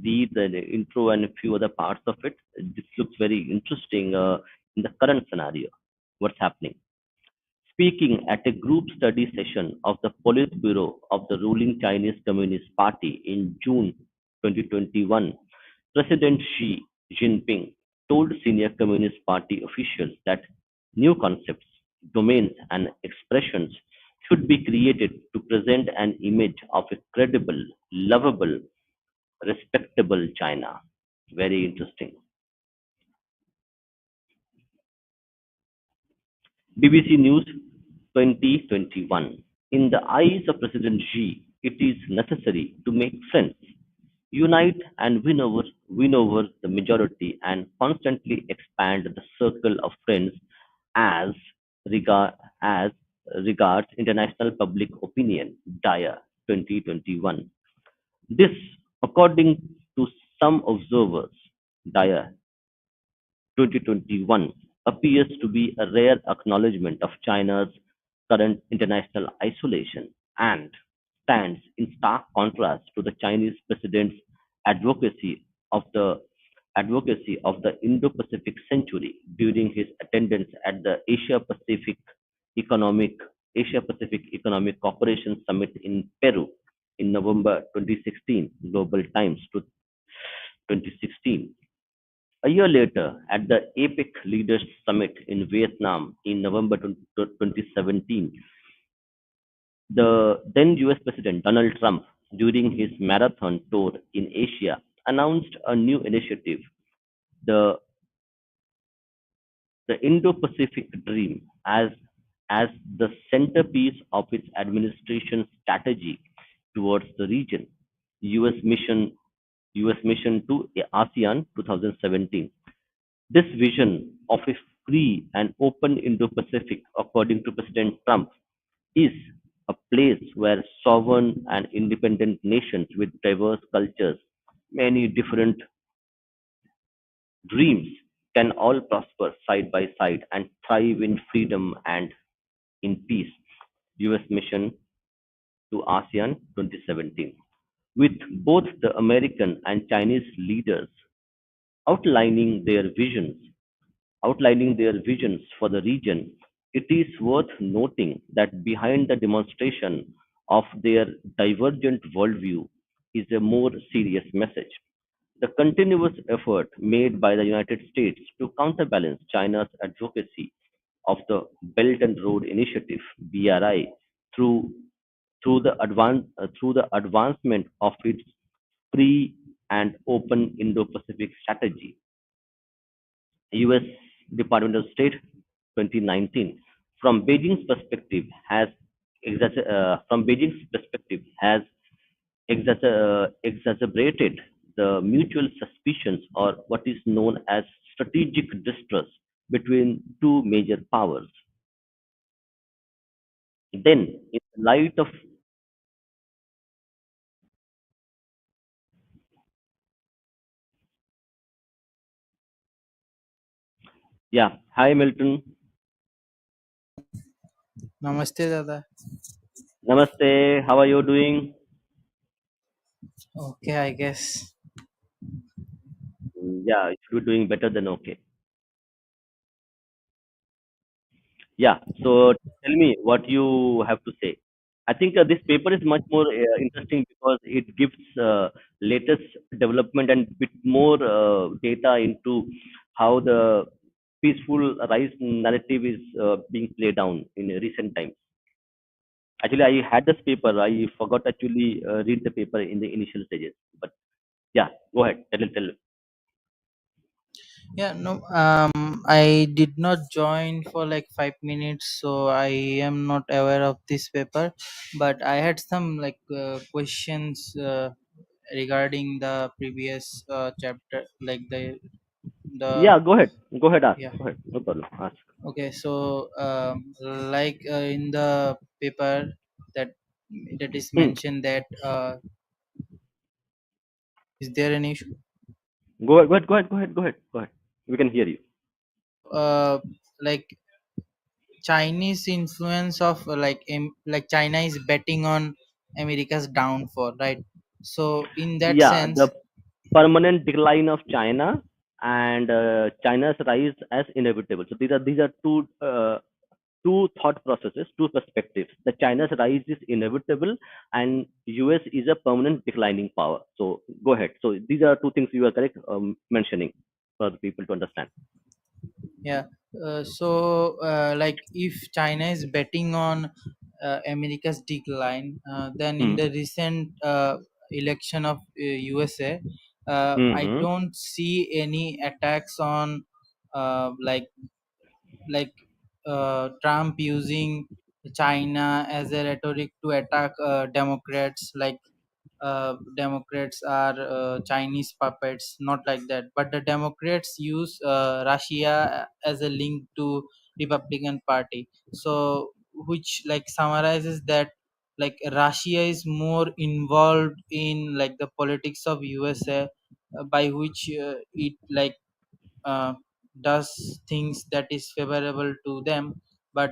read the intro and a few other parts of it. This looks very interesting in the current scenario. What's happening? Speaking at a group study session of the Politburo of the ruling Chinese Communist Party in June 2021, President Xi Jinping told senior Communist Party officials that new concepts, domains, and expressions should be created to present an image of a credible, lovable, respectable China. Very interesting. BBC News 2021. In the eyes of President Xi, it is necessary to make friends, unite and win over the majority, and constantly expand the circle of friends as as regards international public opinion. Dyer 2021. This, according to some observers, Dyer 2021 appears to be a rare acknowledgement of China's current international isolation and stands in stark contrast to the Chinese president's advocacy of the Indo-Pacific century during his attendance at the Economic Asia Pacific Economic Cooperation Summit in Peru in November 2016. Global Times to 2016. A year later, at the APEC Leaders Summit in Vietnam in November 2017, the then US President Donald Trump, during his marathon tour in Asia, announced a new initiative, the, the Indo Pacific Dream, as the centerpiece of its administration's strategy towards the region. US mission, US mission to ASEAN 2017. This vision of a free and open Indo-Pacific, according to President Trump, is a place where sovereign and independent nations with diverse cultures, many different dreams, can all prosper side by side and thrive in freedom and in peace. US mission to ASEAN 2017, with both the American and Chinese leaders outlining their visions outlining their visions for the region. It is worth noting that behind the demonstration of their divergent worldview is a more serious message. The continuous effort made by the United States to counterbalance China's advocacy of the Belt and Road Initiative (BRI) through through the advancement of its free and open Indo-Pacific strategy. U.S. Department of State 2019. From Beijing's perspective has exacerbated the mutual suspicions or what is known as strategic distrust between two major powers. Then, in the light of yeah, hi Milton, Namaste, Dada. Namaste. How are you doing? Okay, I guess. Yeah, if you're doing better than okay. Yeah. So tell me what you have to say. I think this paper is much more interesting because it gives latest development and bit more data into how the peaceful rise narrative is being played down in recent times. Actually, I had this paper. I forgot actually read the paper in the initial stages. But yeah, go ahead. Tell. Yeah, no, I did not join for like 5 minutes, so I am not aware of this paper. But I had some like questions regarding the previous chapter, like the Yeah, go ahead. Go ahead. Ask. yeah. Go ahead. No problem. Ask. Okay, so like in the paper that is Hmm. mentioned that is there an issue? Go ahead. Go ahead. Go ahead. Go ahead. Go ahead. Go ahead. We can hear you. Like Chinese influence of like China is betting on America's downfall, right? So in that Yeah, sense, the permanent decline of China and China's rise as inevitable. So these are two thought processes, two perspectives. The China's rise is inevitable, and US is a permanent declining power. So go ahead. So these are two things you are correct mentioning for the people to understand. yeah. Like if China is betting on America's decline, then in Hmm. the recent election of USA, I Hmm. don't see any attacks on like Trump using China as a rhetoric to attack Democrats, like Democrats are Chinese puppets, not like that. But the Democrats use Russia as a link to Republican Party. So, which like summarizes that like Russia is more involved in like the politics of USA, by which it like uh, does things that is favorable to them, but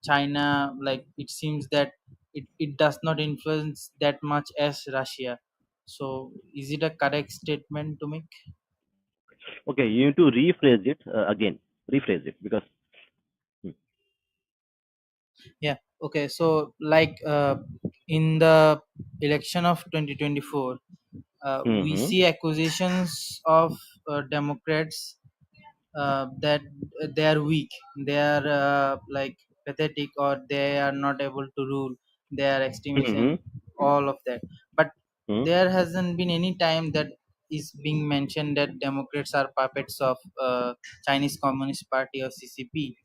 China, like it seems that it does not influence that much as Russia. So is it a correct statement to make? Okay, you need to rephrase it again. Rephrase it because. Yeah, okay, so like in the election of 2024, we Hmm. see accusations of Democrats that they are weak, they are like pathetic, or they are not able to rule, they are extremism, Hmm. all of that. But Hmm. there hasn't been any time that is being mentioned that Democrats are puppets of Chinese Communist Party or CCP.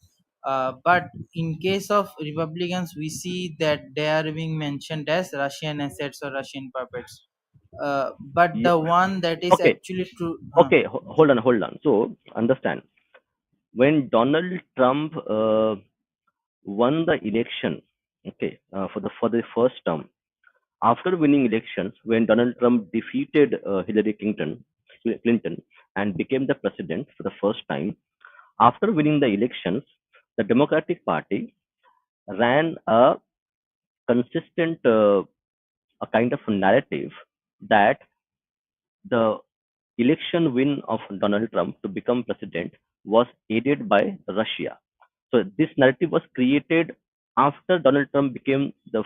But in case of Republicans, we see that they are being mentioned as Russian assets or Russian puppets. But Yeah. the one that is Okay. actually true, Okay. Hold on. Hold on. So understand when Donald Trump won the election, okay, for the first term. After winning elections, when Donald Trump defeated Clinton and became the president for the first time, after winning the elections, the Democratic Party ran a consistent a kind of narrative that the election win of Donald Trump to become president was aided by Russia. So this narrative was created after Donald Trump became the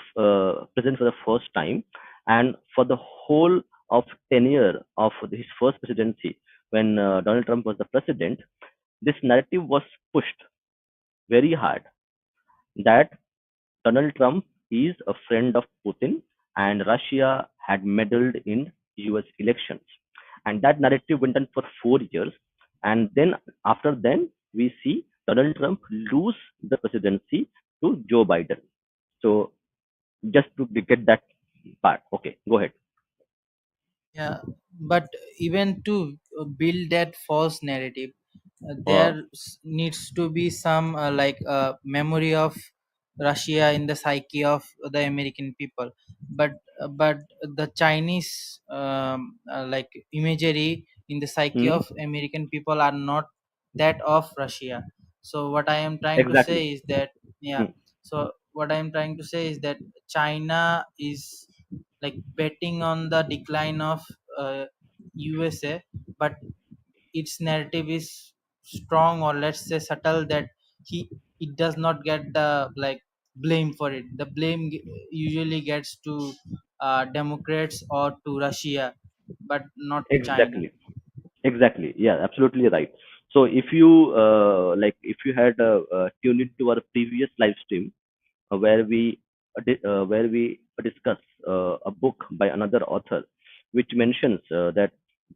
president for the first time, and for the whole of tenure of his first presidency, when Donald Trump was the president, this narrative was pushed very hard that Donald Trump is a friend of Putin and Russia had meddled in US elections. And that narrative went on for 4 years. And then after then, we see Donald Trump lose the presidency to Joe Biden. So just to get that part. Okay, go ahead. Yeah, but even to build that false narrative, Uh, needs to be some memory of Russia in the psyche of the American people. But the Chinese imagery in the psyche hmm, of American people are not that of Russia. So what I am trying to exactly. say is that, yeah. Hmm, So what I am trying to say is that China is like betting on the decline of USA, but its narrative is strong, or let's say subtle, that he it does not get the blame for it. The blame usually gets to Democrats or to Russia, but not to China. exactly. Exactly. Yeah, absolutely right. So if you if you had tuned into our previous live stream, where we discuss a book by another author, which mentions that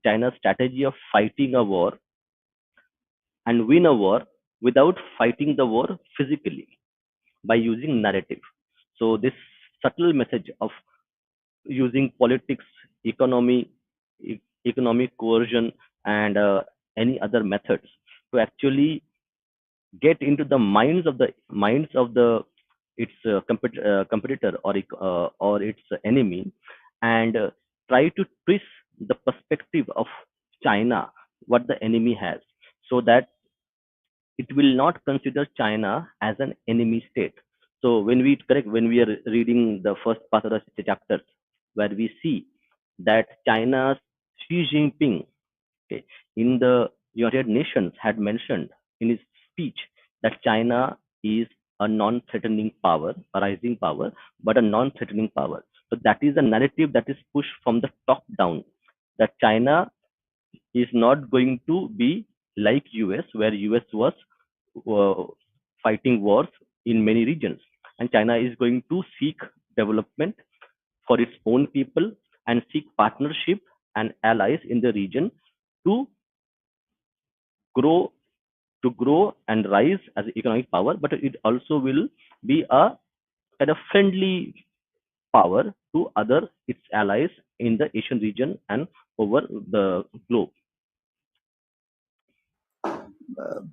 China's strategy of fighting a war and win a war without fighting the war physically by using narrative. So this subtle message of using politics, economy, economic coercion, and any other methods to actually get into the minds of the its competitor or its enemy, and try to twist the perspective of China, what the enemy has, so that it will not consider China as an enemy state. So when we are reading the first part of the chapters, where we see that China's Xi Jinping, okay, in the United Nations had mentioned in his speech that China is a non-threatening power, a rising power, but a non-threatening power. So that is a narrative that is pushed from the top down, that China is not going to be like US, where US was uh, fighting wars in many regions, and China is going to seek development for its own people and seek partnership and allies in the region to grow grow and rise as an economic power, but it also will be a kind of friendly power to other its allies in the Asian region and over the globe.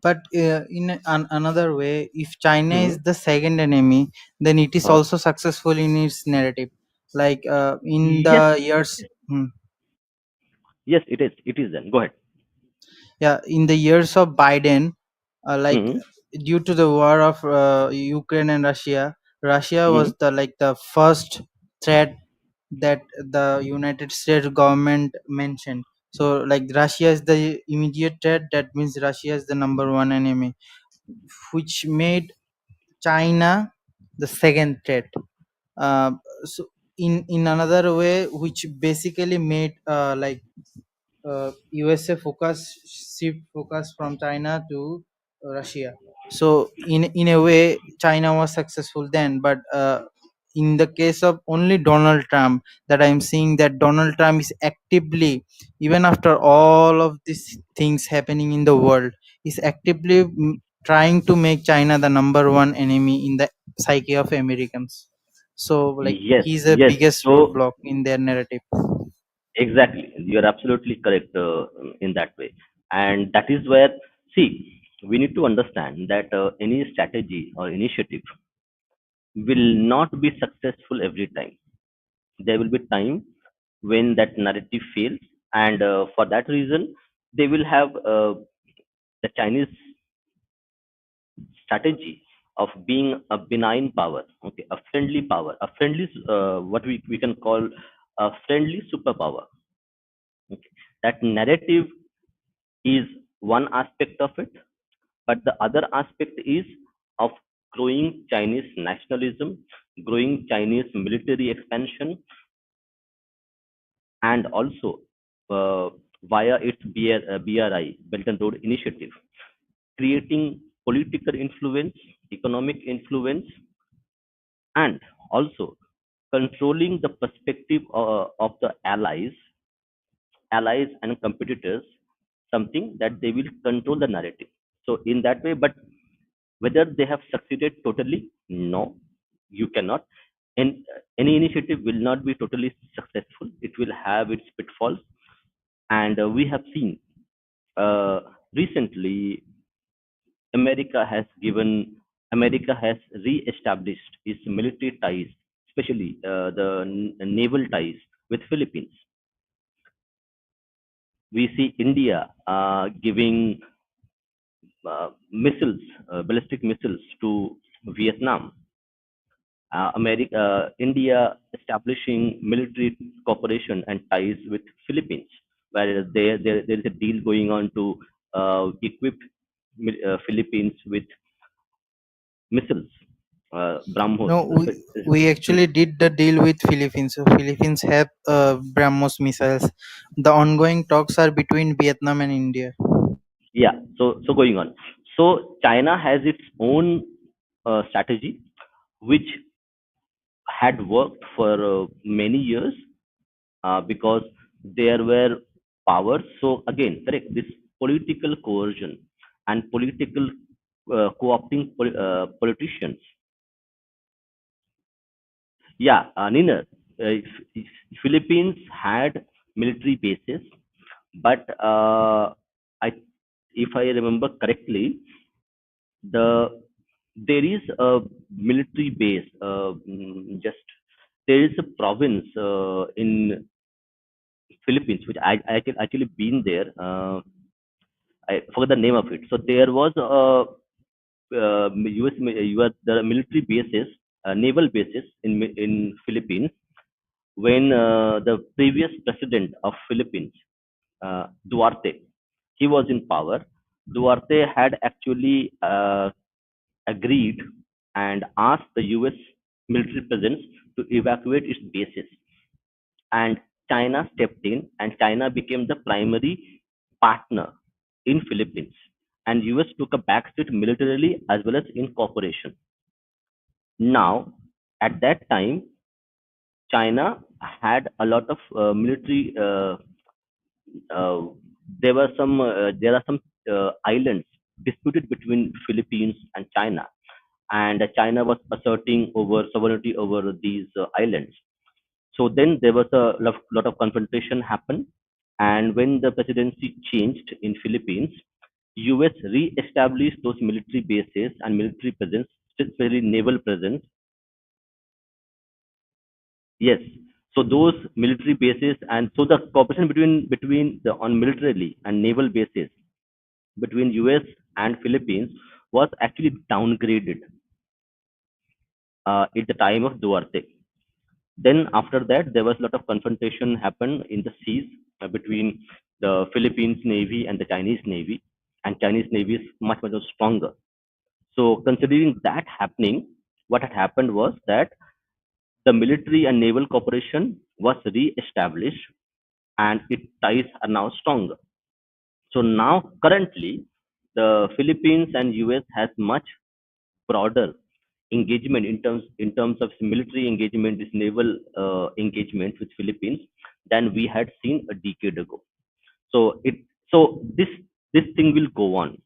But in another way, if China Hmm. is the second enemy, then it is Uh, also successful in its narrative. In yes, the years, yes, it is. It is. Then go ahead. yeah, in the years of Biden, uh, like Hmm. due to the war of Ukraine and Russia, Russia Hmm. was the first threat that the United States government mentioned. So like Russia is the immediate threat. That means Russia is the number one enemy, which made China the second threat. Uh, so in another way, which basically made USA shift focus from China to Russia. So in a way, China was successful then, but in the case of only Donald Trump, that I'm seeing that Donald Trump is actively, even after all of these things happening in the world, is actively trying to make China the number one enemy in the psyche of Americans. So like Yes, he's the yes. biggest So roadblock in their narrative. exactly, you are absolutely correct in that way, and that is where, see, we need to understand that any strategy or initiative will not be successful every time. There will be time when that narrative fails, and for that reason, they will have the Chinese strategy. of being a benign power, okay, a friendly power, a friendly, what we can call a friendly superpower. Okay. That narrative is one aspect of it, but the other aspect is of growing Chinese nationalism, growing Chinese military expansion, and also uh, via its BRI, Belt and Road Initiative, creating political influence, economic influence, and also controlling the perspective of the allies and competitors, something that they will control the narrative. So in that way, but whether they have succeeded totally, no, you cannot. And any initiative will not be totally successful. It will have its pitfalls, and we have seen uh, recently America has re-established its military ties, especially the naval ties with Philippines. We see India giving missiles, ballistic missiles to Vietnam. India establishing military cooperation and ties with Philippines, where there is a deal going on to equip Philippines with missiles, BrahMos. No, we Hmm. actually did the deal with Philippines. So Philippines have BrahMos missiles. The ongoing talks are between Vietnam and India. Yeah. So going on. So China has its own strategy, which had worked for many years because there were powers. So again, correct, this political coercion and political co-opting politicians. Yeah, Nina, Philippines had military bases, but I, if I remember correctly, the there is a military base. Just there is a province in Philippines, which I can actually been there. I forgot the name of it. So there was a US there are military bases, naval bases in Philippines when the previous president of Philippines, Duarte, he was in power. Duarte had actually agreed and asked the US military presence to evacuate its bases. And China stepped in, and China became the primary partner in Philippines. And US took a backseat militarily as well as in cooperation. Now, at that time, China had a lot of military. Uh, there are some islands disputed between Philippines and China, and China was asserting over sovereignty over these islands. So then there was a lot of confrontation happened, and when the presidency changed in Philippines, US re-established those military bases and military presence, especially naval presence. Yes. So those military bases, and so the cooperation between the on militarily and naval bases between US and Philippines was actually downgraded at the time of Duarte. Then after that, there was a lot of confrontation happened in the seas between the Philippines Navy and the Chinese Navy, and Chinese Navy is much stronger. So considering that happening, what had happened was that the military and naval cooperation was re-established, and its ties are now stronger. So now currently, the Philippines and US has much broader engagement in terms of military engagement, this naval engagement with Philippines than we had seen a decade ago. So this thing will go on.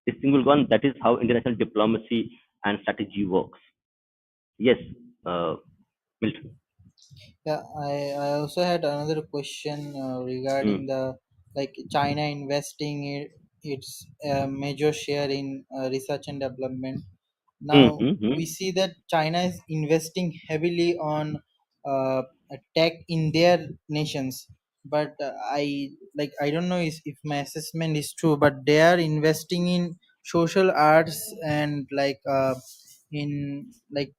This thing will go on. That is how international diplomacy and strategy works. Yes, uh, Milton. Yeah, I also had another question regarding Mm. the like China investing its major share in research and development. Mm, Now mm, we mm, see that China is investing heavily on uh, tech in their nations, but I don't know if my assessment is true, but they are investing in social arts and in like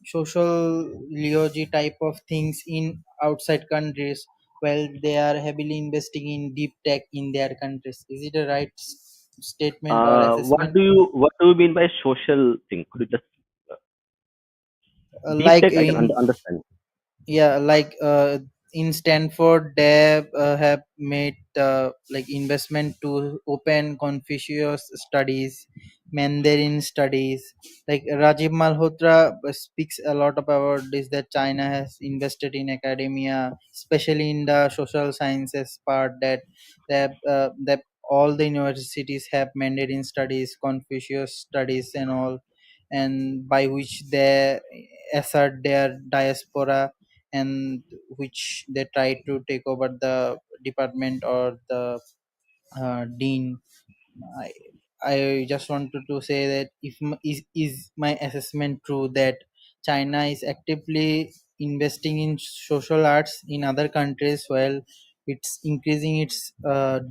sociology type of things in outside countries, while they are heavily investing in deep tech in their countries. Is it a right statement or What assessment? do you mean by social thing? Could you just deep Like tech? I can in understand. yeah in Stanford they have made investment to open Confucius studies, Mandarin studies. Like Rajiv Malhotra speaks a lot about this, that China has invested in academia, especially in the social sciences part, that all the universities have Mandarin studies, Confucius studies and all, and by which they assert their diaspora, and which they try to take over the department or the dean. I, I just wanted to say that is my assessment true, that China is actively investing in social arts in other countries while it's increasing its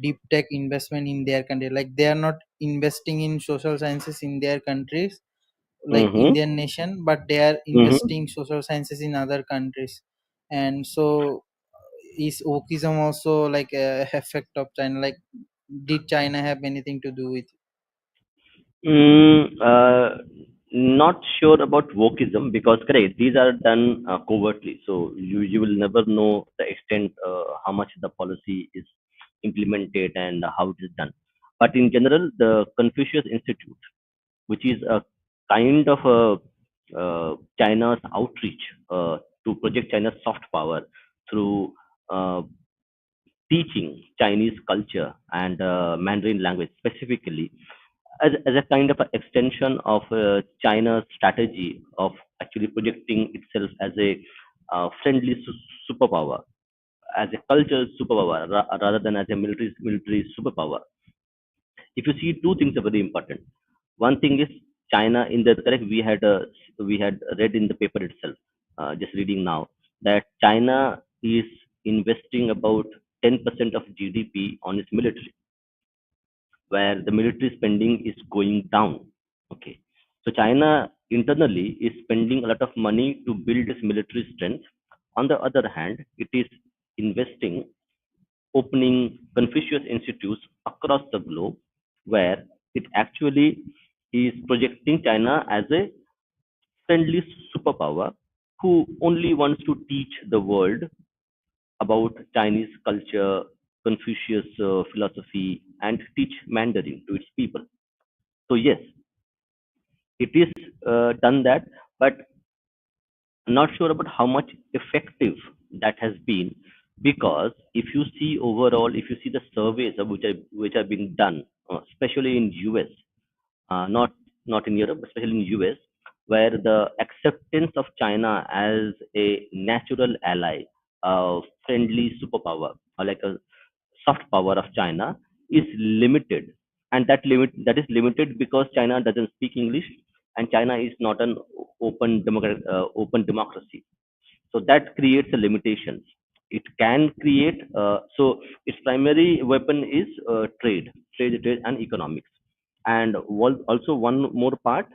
deep tech investment in their country? Like they are not investing in social sciences in their countries, like Mm-hmm. Indian nation, but they are Mm-hmm. investing social sciences in other countries. And so is Okism also like a effect of China? Like did China have anything to do with it? Not sure about wokeism because correct these are done covertly, so you will never know the extent how much the policy is implemented and how it is done. But in general, the Confucius Institute, which is a kind of a China's outreach to project China's soft power through uh, teaching Chinese culture and Mandarin language specifically as a kind of a extension of China's strategy of actually projecting itself as a friendly superpower, as a cultural superpower rather than as a military superpower. If you see, two things are very important. One thing is China in the correct we had read in the paper itself, just reading now that China is investing about 10% of GDP on its military, where the military spending is going down. Okay. So China internally is spending a lot of money to build its military strength. On the other hand, it is investing, opening Confucius institutes across the globe, where it actually is projecting China as a friendly superpower who only wants to teach the world about Chinese culture, Confucius philosophy, and teach Mandarin to its people. So yes, it is done that, but not sure about how much effective that has been, because if you see overall, if you see the surveys of which have been done, especially in US, not in Europe, but especially in US, where the acceptance of China as a natural ally, a friendly superpower, or like a soft power of China is limited, and that is limited because China doesn't speak English, and China is not an open democracy. So that creates a limitations. It can create its primary weapon is trade and economics, and also one more part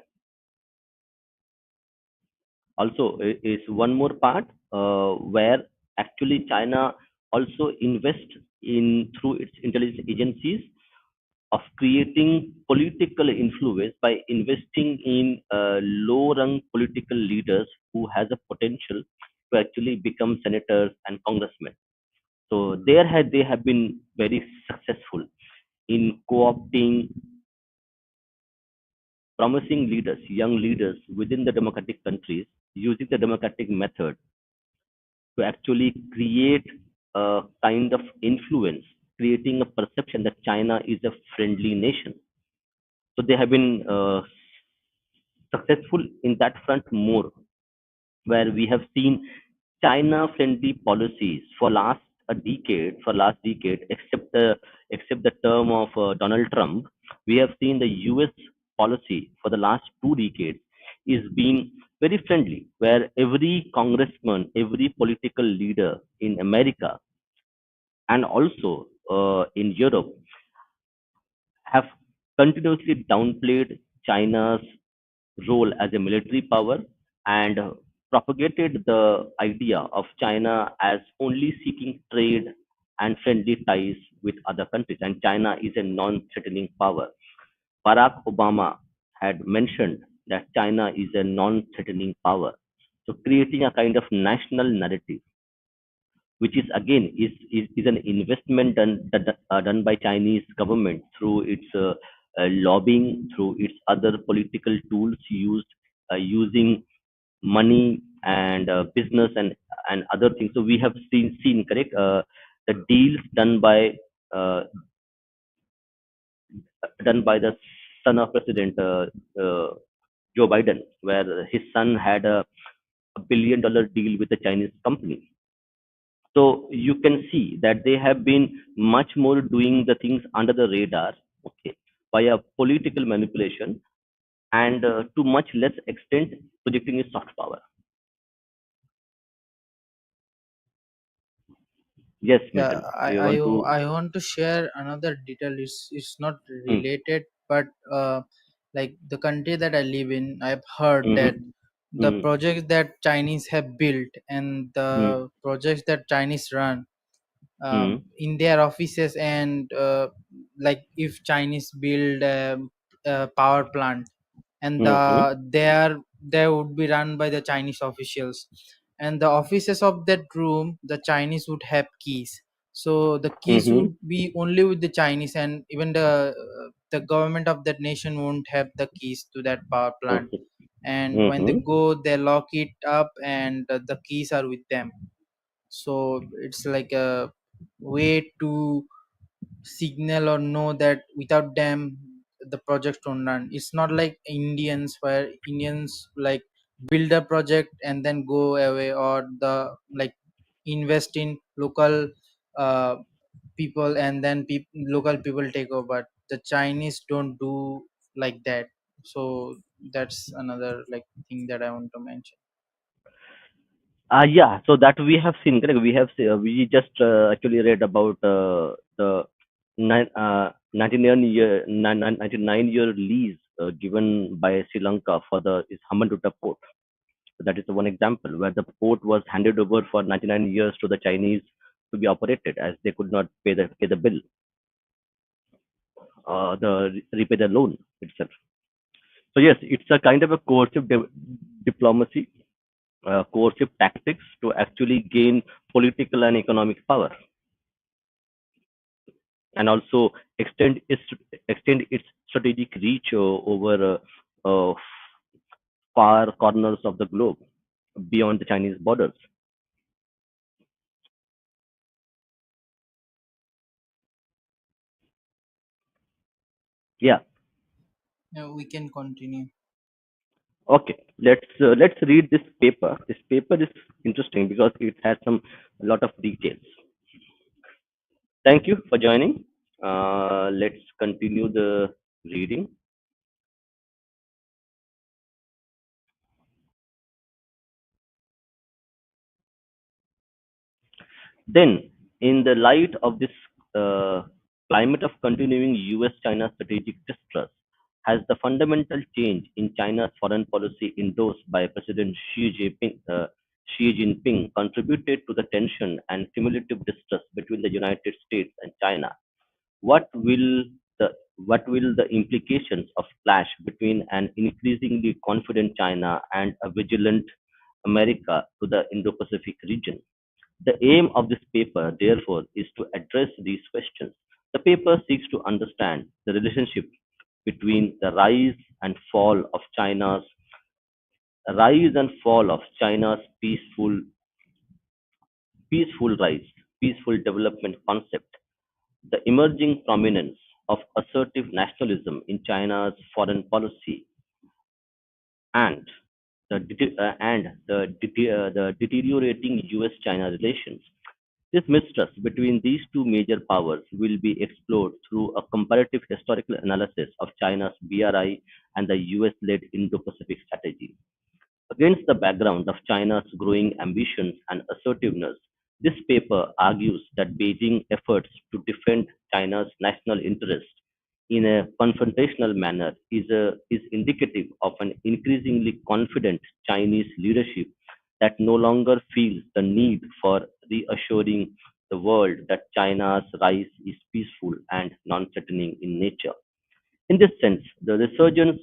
is one more part where actually China also invest in through its intelligence agencies of creating political influence by investing in low-rung political leaders who has a potential to actually become senators and congressmen. So they have been very successful in co-opting promising leaders, young leaders within the democratic countries, using the democratic method to actually create a kind of influence, creating a perception that China is a friendly nation. So they have been successful in that front more, where we have seen China-friendly policies for last decade, except the term of Donald Trump, we have seen the U.S. policy for the last 2 decades is being very friendly, where every congressman, every political leader in America and also in Europe have continuously downplayed China's role as a military power and propagated the idea of China as only seeking trade and friendly ties with other countries, and China is a non-threatening power. Barack Obama had mentioned that China is a non-threatening power, so creating a kind of national narrative, which is again is an investment done by Chinese government through its lobbying, through its other political tools used, using money and business and other things. So we have seen correct the deals uh, done by the son of President Joe Biden, where his son had a $1 billion deal with a Chinese company. So you can see that they have been much more doing the things under the radar, okay, via political manipulation and to much less extent projecting a soft power. Yes, Yeah, Milton, you want to? I want to share another detail. It's not Mm, related, but like the country that I live in, I've heard that mm-hmm, the mm, projects that Chinese have built and mm, the projects that Chinese run mm, in their offices, and like if Chinese build a power plant, and mm, they would be run by the Chinese officials, and the offices of that room the Chinese would have keys. So the keys mm-hmm, would be only with the Chinese, and even the government of that nation won't have the keys to that power plant. And when they mm-hmm. go, they lock it up, and the keys are with them. So it's like a way to signal or know that without them the project don't run. It's not like Indians, where Indians like build a project and then go away, or the like invest in local uh, people, and then local people take over. But the Chinese don't do like that. So that's another like thing that I want to mention. Yeah, so that we have seen, correct? We just actually read about the 99-year lease given by Sri Lanka for the is Hambantota port. So that is the one example where the port was handed over for 99 years to the Chinese to be operated, as they could not pay the bill, repay the loan itself. So yes, it's a kind of a coercive diplomacy, coercive tactics to actually gain political and economic power, and also extend its strategic reach over far corners of the globe beyond the Chinese borders. Yeah. Yeah, we can continue. Okay. Let's read this paper. This paper is interesting because it has some a lot of details. Thank you for joining. Let's continue the reading. Then, in the light of this uh, climate of continuing US-China strategic distrust, has the fundamental change in China's foreign policy endorsed by President Xi Jinping contributed to the tension and cumulative distrust between the United States and China? What will the implications of clash between an increasingly confident China and a vigilant America to the Indo-Pacific region? The aim of this paper, therefore, is to address these questions. The paper seeks to understand the relationship between the rise and fall of China's peaceful rise, peaceful development concept, the emerging prominence of assertive nationalism in China's foreign policy, and the deteriorating U.S.-China relations. This mistrust between these two major powers will be explored through a comparative historical analysis of China's BRI and the US-led Indo-Pacific strategy. Against the background of China's growing ambitions and assertiveness, this paper argues that Beijing's efforts to defend China's national interests in a confrontational manner is indicative of an increasingly confident Chinese leadership that no longer feels the need for reassuring the world that China's rise is peaceful and non-threatening in nature. In this sense, the resurgence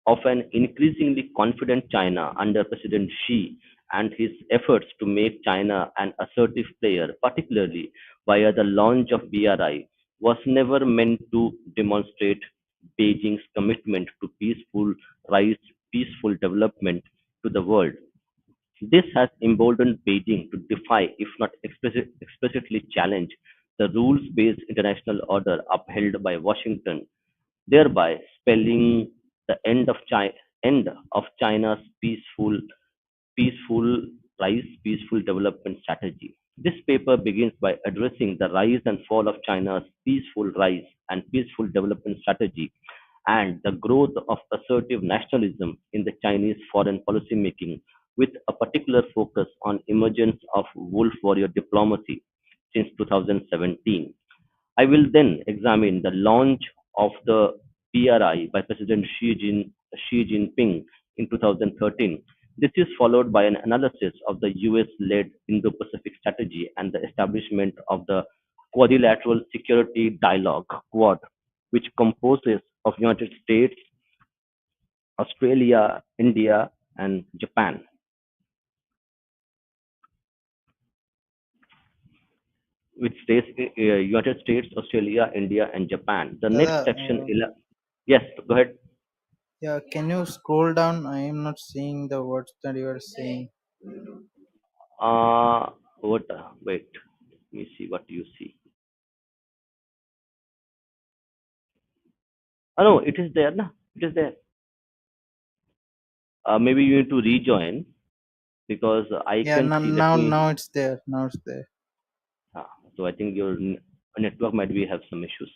of an increasingly confident China under President Xi and his efforts to make China an assertive player, particularly via the launch of BRI, was never meant to demonstrate Beijing's commitment to peaceful rise, peaceful development to the world. This has emboldened Beijing to defy, if not explicitly challenge, the rules-based international order upheld by Washington, thereby spelling the end of China's peaceful peaceful development strategy. This paper begins by addressing the rise and fall of China's peaceful rise and peaceful development strategy and the growth of assertive nationalism in the Chinese foreign policy making, with a particular focus on emergence of wolf warrior diplomacy since 2017. I will then examine the launch of the BRI by President Xi Jinping in 2013. This is followed by an analysis of the US-led Indo-Pacific strategy and the establishment of the Quadrilateral Security Dialogue (Quad), which composes of United States, Australia, India, and Japan, which states United States, Australia, India, and Japan. The next Dada, section, yes, go ahead. yeah, can you scroll down? I am not seeing the words that you are saying. What? Wait, let me see what you see. Oh no, it is there, na? It is there. Maybe you need to rejoin because I Yeah, can now see. Let now me. now it's there. Now it's there. So I think your network might be have some issues.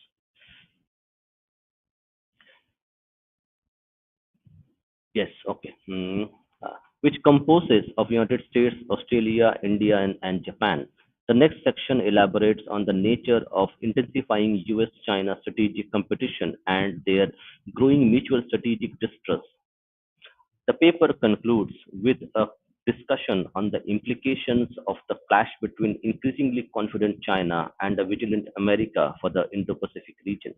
Yes, okay. Which composes of United States, Australia, India, and Japan. The next section elaborates on the nature of intensifying US-China strategic competition and their growing mutual strategic distrust. The paper concludes with a discussion on the implications of the clash between increasingly confident China and a vigilant America for the Indo-Pacific region.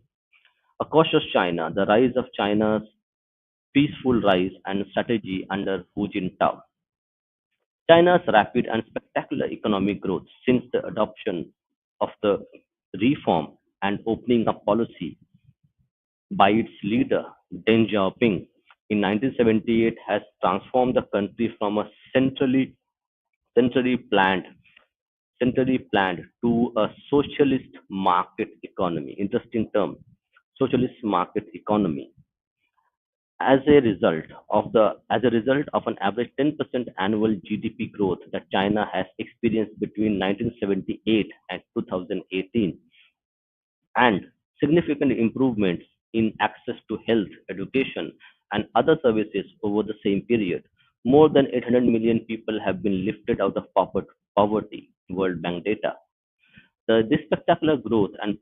A cautious China, the rise of China's peaceful rise and strategy under Hu Jintao. China's rapid and spectacular economic growth since the adoption of the reform and opening up policy by its leader Deng Xiaoping in 1978 has transformed the country from a centrally planned centrally planned to a socialist market economy. Interesting term, socialist market economy. As a result of an average 10% annual GDP growth that China has experienced between 1978 and 2018, and significant improvements in access to health, education, and other services over the same period. More than 800 million people have been lifted out of poverty, World Bank data. This spectacular growth and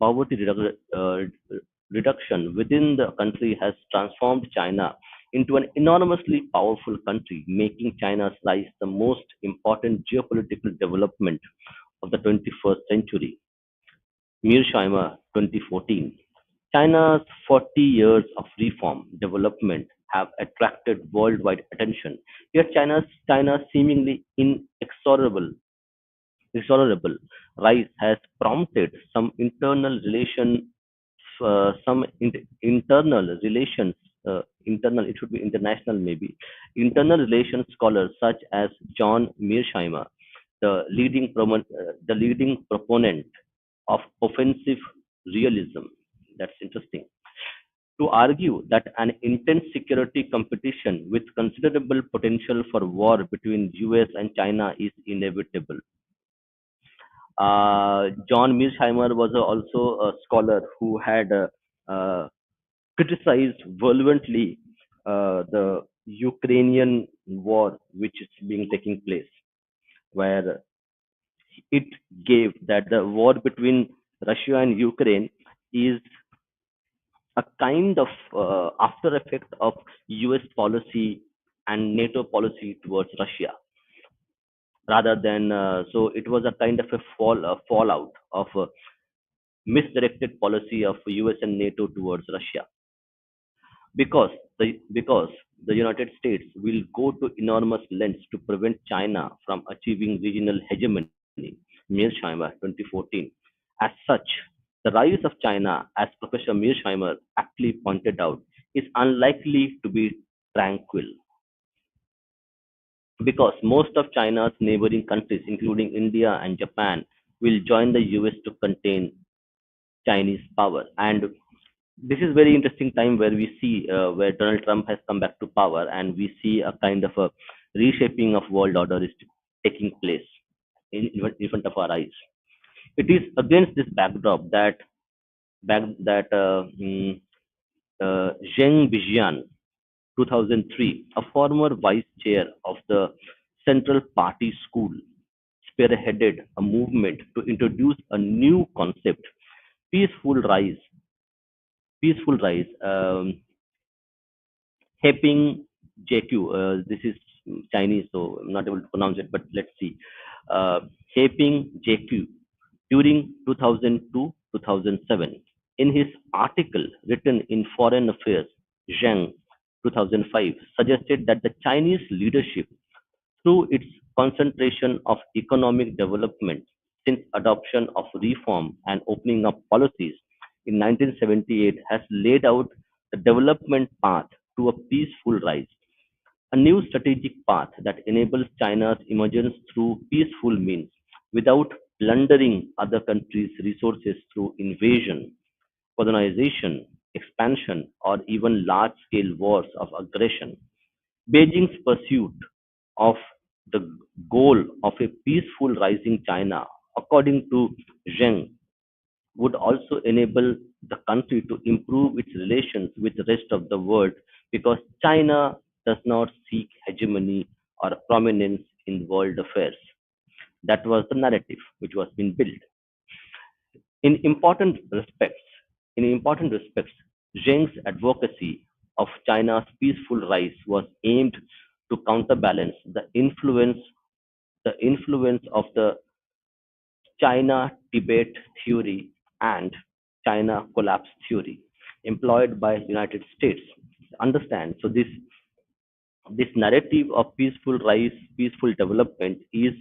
reduction within the country has transformed China into an enormously powerful country, making China's rise the most important geopolitical development of the 21st century. Mearsheimer, 2014. China's 40 years of reform development have attracted worldwide attention, yet China's seemingly inexorable rise has prompted some internal relations, it should be international maybe, internal relations scholars such as John Mearsheimer, the leading proponent of offensive realism. That's interesting. To argue that an intense security competition with considerable potential for war between US and China is inevitable. John Mearsheimer was also a scholar who had uh, criticized violently the Ukrainian war, which is being taking place, where it gave that the war between Russia and Ukraine is a kind of after effect of US policy and NATO policy towards Russia, rather than so it was a kind of a fallout of misdirected policy of US and NATO towards Russia, because the United States will go to enormous lengths to prevent China from achieving regional hegemony. Mearsheimer, 2014. As such, the rise of China, as Professor Mearsheimer aptly pointed out, is unlikely to be tranquil because most of China's neighboring countries, including India and Japan, will join the US to contain Chinese power. And this is very interesting time where we see where Donald Trump has come back to power, and we see a kind of a reshaping of world order is taking place in front of our eyes. It is against this backdrop that Zheng Bijian, 2003, a former vice chair of the Central Party School, spearheaded a movement to introduce a new concept, peaceful rise, peaceful rise. Heping JQ. This is Chinese, so I'm not able to pronounce it, but let's see. Heping JQ during 2002 2007. In his article written in Foreign Affairs, Zheng 2005 suggested that the Chinese leadership, through its concentration of economic development since adoption of reform and opening up policies in 1978, has laid out the development path to a peaceful rise, a new strategic path that enables China's emergence through peaceful means without plundering other countries' resources through invasion, colonization, expansion, or even large scale wars of aggression. Beijing's pursuit of the goal of a peaceful rising China, according to Zheng, would also enable the country to improve its relations with the rest of the world because China does not seek hegemony or prominence in world affairs. That was the narrative which was being built. In important respects, in important respects, Zheng's advocacy of China's peaceful rise was aimed to counterbalance the influence of the China-Tibet theory and China collapse theory employed by United States. Understand? So this narrative of peaceful rise, peaceful development is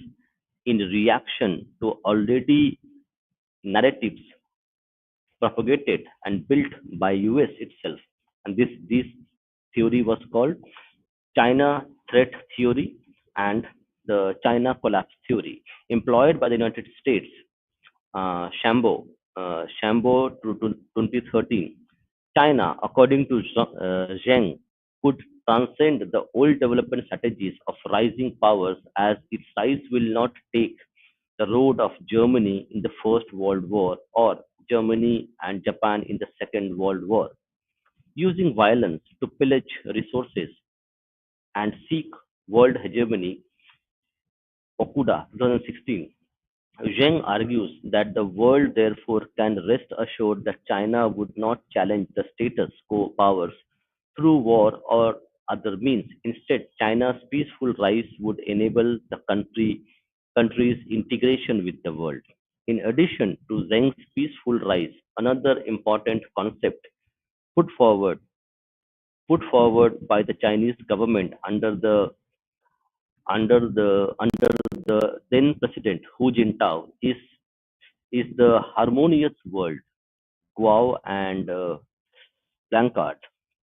in reaction to already narratives propagated and built by US itself. And this theory was called China threat theory and the China collapse theory employed by the United States. Shambo to 2013. China, according to Zheng, could transcend the old development strategies of rising powers as its rise will not take the road of Germany in the First World War or Germany and Japan in the Second World War, using violence to pillage resources and seek world hegemony. Okuda, 2016. Zheng argues that the world therefore can rest assured that China would not challenge the status quo powers through war or other means. Instead, China's peaceful rise would enable the country's integration with the world. In addition to Zheng's peaceful rise, another important concept put forward put forward by the Chinese government under the then President Hu Jintao is the harmonious world. Guo and Blanchard,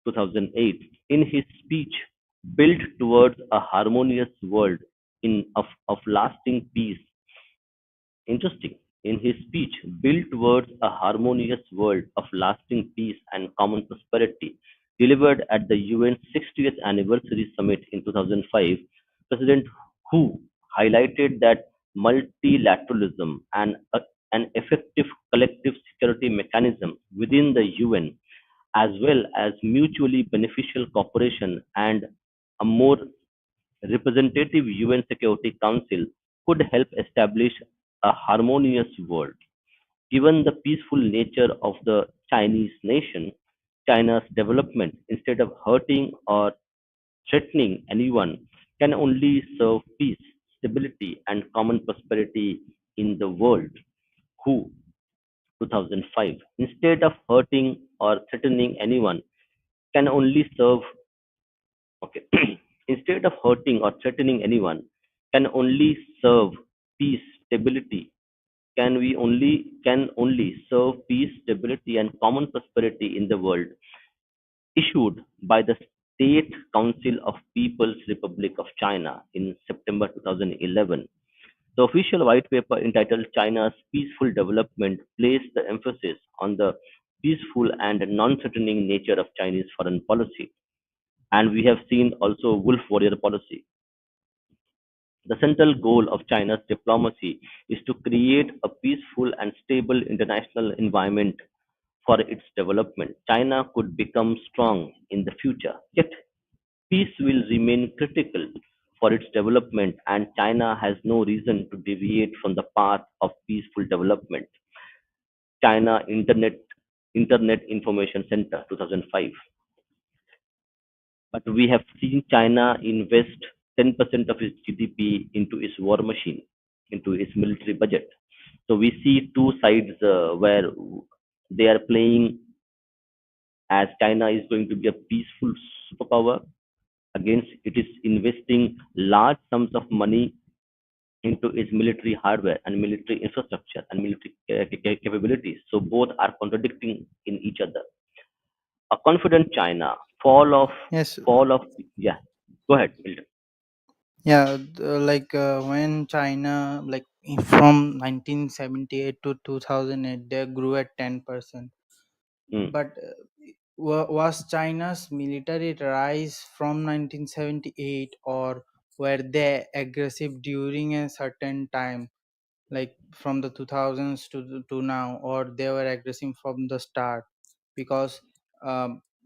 2008, in his speech, built towards a harmonious world of lasting peace. Interesting. In his speech, built towards a harmonious world of lasting peace and common prosperity, delivered at the UN's 60th anniversary summit in 2005, President Hu highlighted that multilateralism and an effective collective security mechanism within the UN, as well as mutually beneficial cooperation and a more representative UN Security Council, could help establish a harmonious world. Given the peaceful nature of the Chinese nation, China's development, instead of hurting or threatening anyone, can only serve peace, stability, and common prosperity in the world. Who? 2005. Instead of hurting or threatening anyone, can only serve, okay, instead of hurting or threatening anyone, can only serve peace, stability, can only serve peace, stability, and common prosperity in the world, issued by the State Council of People's Republic of China in September 2011. The official white paper entitled China's Peaceful Development placed the emphasis on the peaceful and non-threatening nature of Chinese foreign policy. And we have seen also wolf warrior policy. The central goal of China's diplomacy is to create a peaceful and stable international environment for its development. China could become strong in the future, yet peace will remain critical for its development, and China has no reason to deviate from the path of peaceful development. China Internet Information Center 2005. But we have seen China invest 10% of its GDP into its war machine, into its military budget. So we see two sides where they are playing as China is going to be a peaceful superpower against it is investing large sums of money into its military hardware and military infrastructure and military capabilities. So both are contradicting in each other. A confident China, Yes. fall of, yeah. Go ahead, Milton. Yeah, when China, like from 1978 to 2008, they grew at 10%. Mm. But was China's military rise from 1978, or were they aggressive during a certain time, like from the 2000s to now, or they were aggressive from the start? Because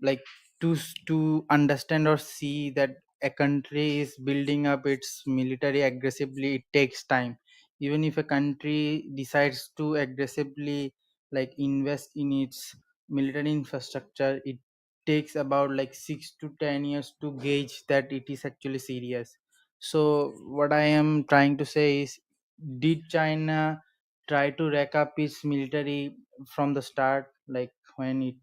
like to understand or see that a country is building up its military aggressively, it takes time. Even if a country decides to aggressively like invest in its military infrastructure, it takes about like 6 to 10 years to gauge that it is actually serious. So what I am trying to say is, did China try to rack up its military from the start, like when it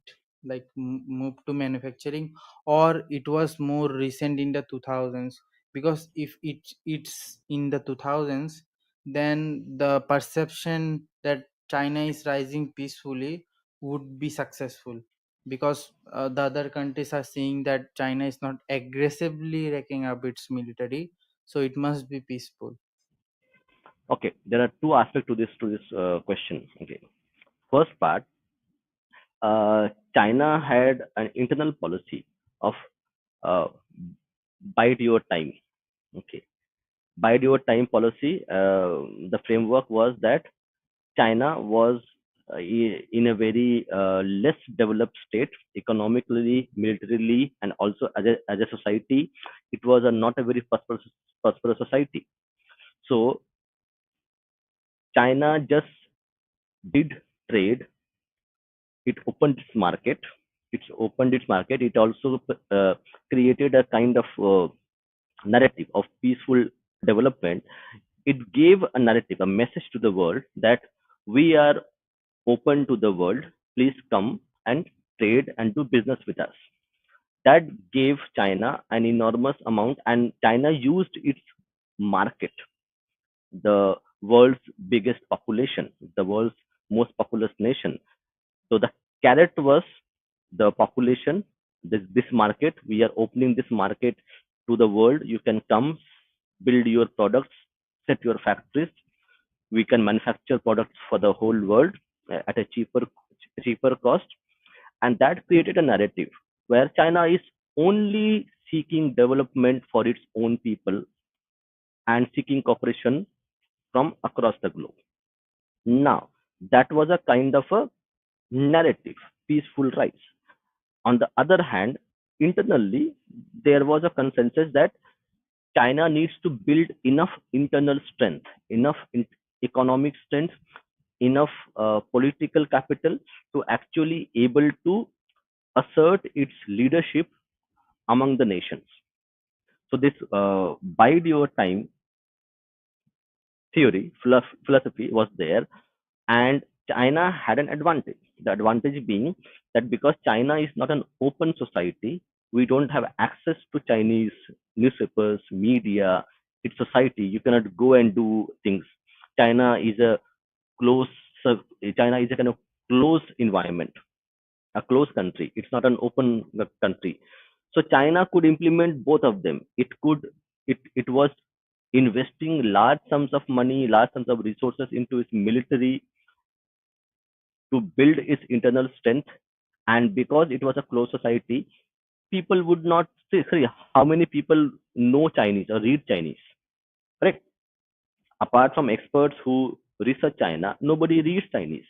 moved to manufacturing, or it was more recent in the 2000s? Because if it's in the 2000s, then the perception that China is rising peacefully would be successful, because the other countries are seeing that China is not aggressively racking up its military, so it must be peaceful. Okay, there are two aspects to this question. Okay, first part, China had an internal policy of uh, bide your time. Okay, bide your time policy. The framework was that China was in a very less developed state economically, militarily, and also as a society. It was not a very prosperous society. So China just did trade. It opened its market. It also created a kind of narrative of peaceful development. It gave a narrative, a message to the world that we are open to the world. Please come and trade and do business with us. That gave China an enormous amount, and China used its market, the world's biggest population, the world's most populous nation. So the carrot was the population, this market. We are opening this market to the world. You can come, build your products, set your factories. We can manufacture products for the whole world at a cheaper cost, and that created a narrative where China is only seeking development for its own people and seeking cooperation from across the globe. Now, that was a kind of a narrative, peaceful rise. On the other hand, internally, there was a consensus that China needs to build enough internal strength, enough economic strength, enough political capital to actually able to assert its leadership among the nations. So this bide your time theory, philosophy was there, and China had an advantage. The advantage being that because China is not an open society, we don't have access to Chinese newspapers, media, its society. You cannot go and do things. China is a close, China is a kind of closed environment, a closed country. It's not an open country. So China could implement both of them. It was investing large sums of money, large sums of resources into its military to build its internal strength. And because it was a closed society, people would not say, sorry, how many people know Chinese or read Chinese? Correct. Apart from experts who research China, nobody reads Chinese.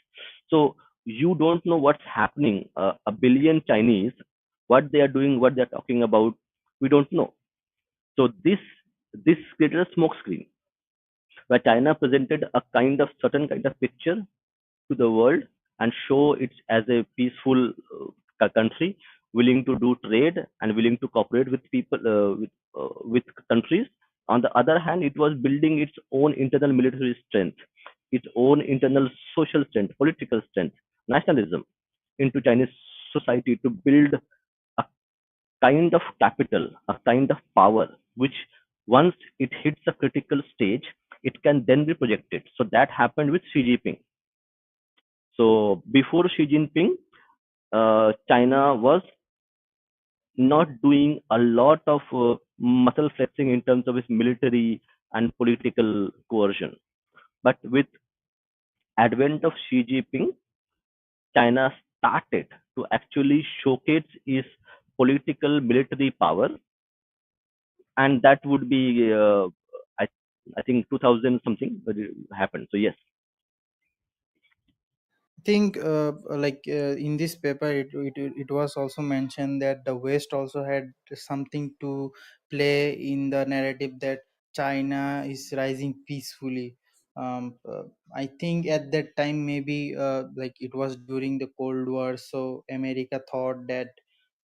So you don't know what's happening. A billion Chinese, what they are doing, what they're talking about, we don't know. So this created a smoke screen where China presented a kind of certain kind of picture to the world and show it as a peaceful country willing to do trade and willing to cooperate with people with countries. On the other hand, it was building its own internal military strength, its own internal social strength, political strength, nationalism into Chinese society to build a kind of capital, a kind of power, which once it hits a critical stage, it can then be projected. So that happened with Xi Jinping. So before Xi Jinping, China was not doing a lot of muscle flexing in terms of its military and political coercion. But with advent of Xi Jinping, China started to actually showcase its political military power, and that would be I I think 2000 something but it happened. So yes, Think in this paper it was also mentioned that the West also had something to play in the narrative that China is rising peacefully. I think at that time maybe it was during the Cold War, so America thought that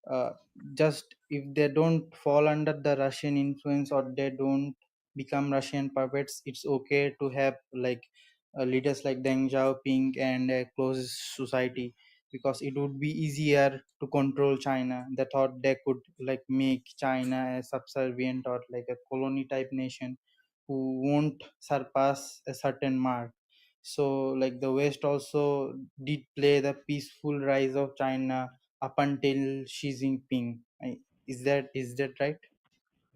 uh, just if they don't fall under the Russian influence or they don't become Russian puppets, it's okay to have leaders like Deng Xiaoping and a close society, because it would be easier to control China. They thought they could make China a subservient or like a colony type nation who won't surpass a certain mark. So the West also did play the peaceful rise of China up until Xi Jinping. Is that right?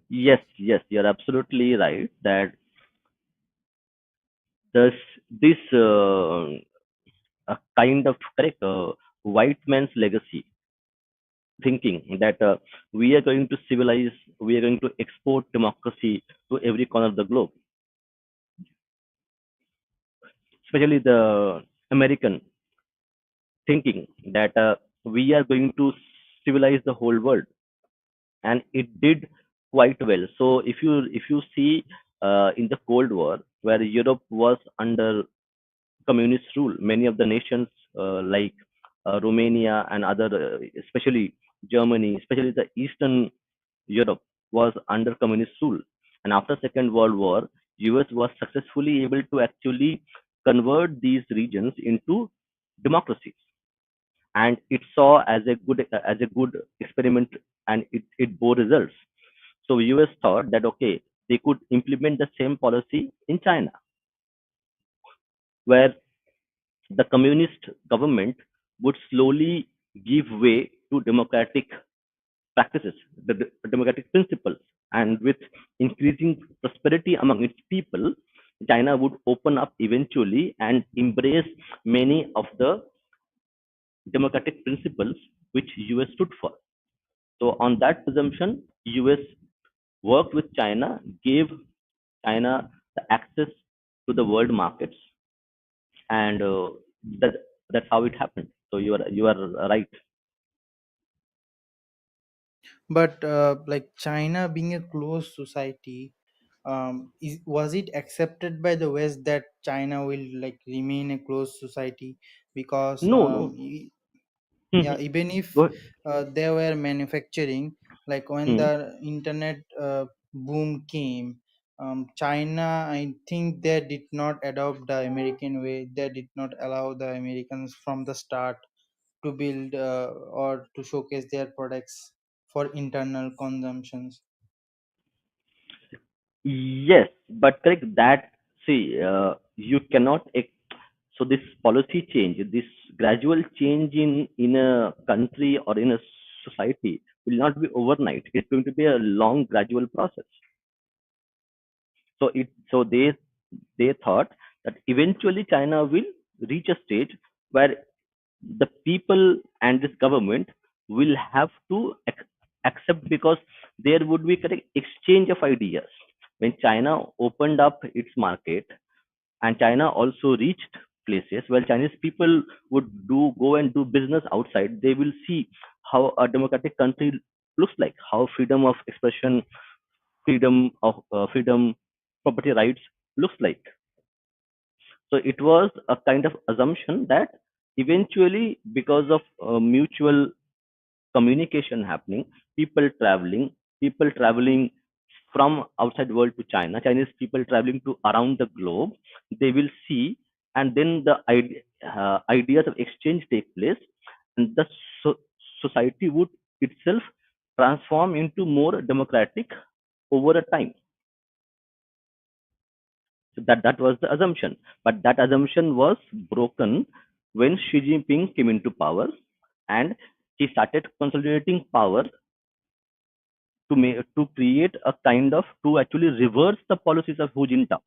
yes, you're absolutely right that this this a kind of correct white man's legacy thinking that we are going to civilize, we are going to export democracy to every corner of the globe, especially the American thinking that we are going to civilize the whole world, and it did quite well. So if you see in the Cold War, where Europe was under communist rule. Many of the nations like Romania and other, especially Germany, especially the Eastern Europe, was under communist rule. And after Second World War, US was successfully able to actually convert these regions into democracies, and it saw as a good experiment, and it bore results. So US thought that okay, they could implement the same policy in China, where the communist government would slowly give way to democratic practices, the democratic principles, and with increasing prosperity among its people, China would open up eventually and embrace many of the democratic principles which US stood for. So, on that presumption, US worked with China, gave China the access to the world markets, and that that's how it happened. So you are right. But China being a closed society, was it accepted by the West that China will remain a closed society? Because No, no, Yeah, Mhm. even if Go ahead. they were manufacturing, like when Hmm. the internet boom came, China, I think they did not adopt the American way. They did not allow the Americans from the start to build or to showcase their products for internal consumptions. Yes, but correct that. See, you cannot. So this policy change, this gradual change in a country or in a society will not be overnight. It's going to be a long, gradual process. So they thought that eventually China will reach a stage where the people and this government will have to accept, because there would be correct exchange of ideas. When China opened up its market and China also reached places where Chinese people would go and do business outside, they will see how a democratic country looks like, how freedom of expression, freedom, property rights looks like. So it was a kind of assumption that eventually, because of mutual communication happening, people traveling, people traveling from outside world to China, Chinese people traveling to around the globe, they will see, and then the ideas of exchange take place, and the so- society would itself transform into more democratic over a time. So that was the assumption, but that assumption was broken when Xi Jinping came into power, and he started consolidating power to create a kind of, to actually reverse the policies of Hu Jintao.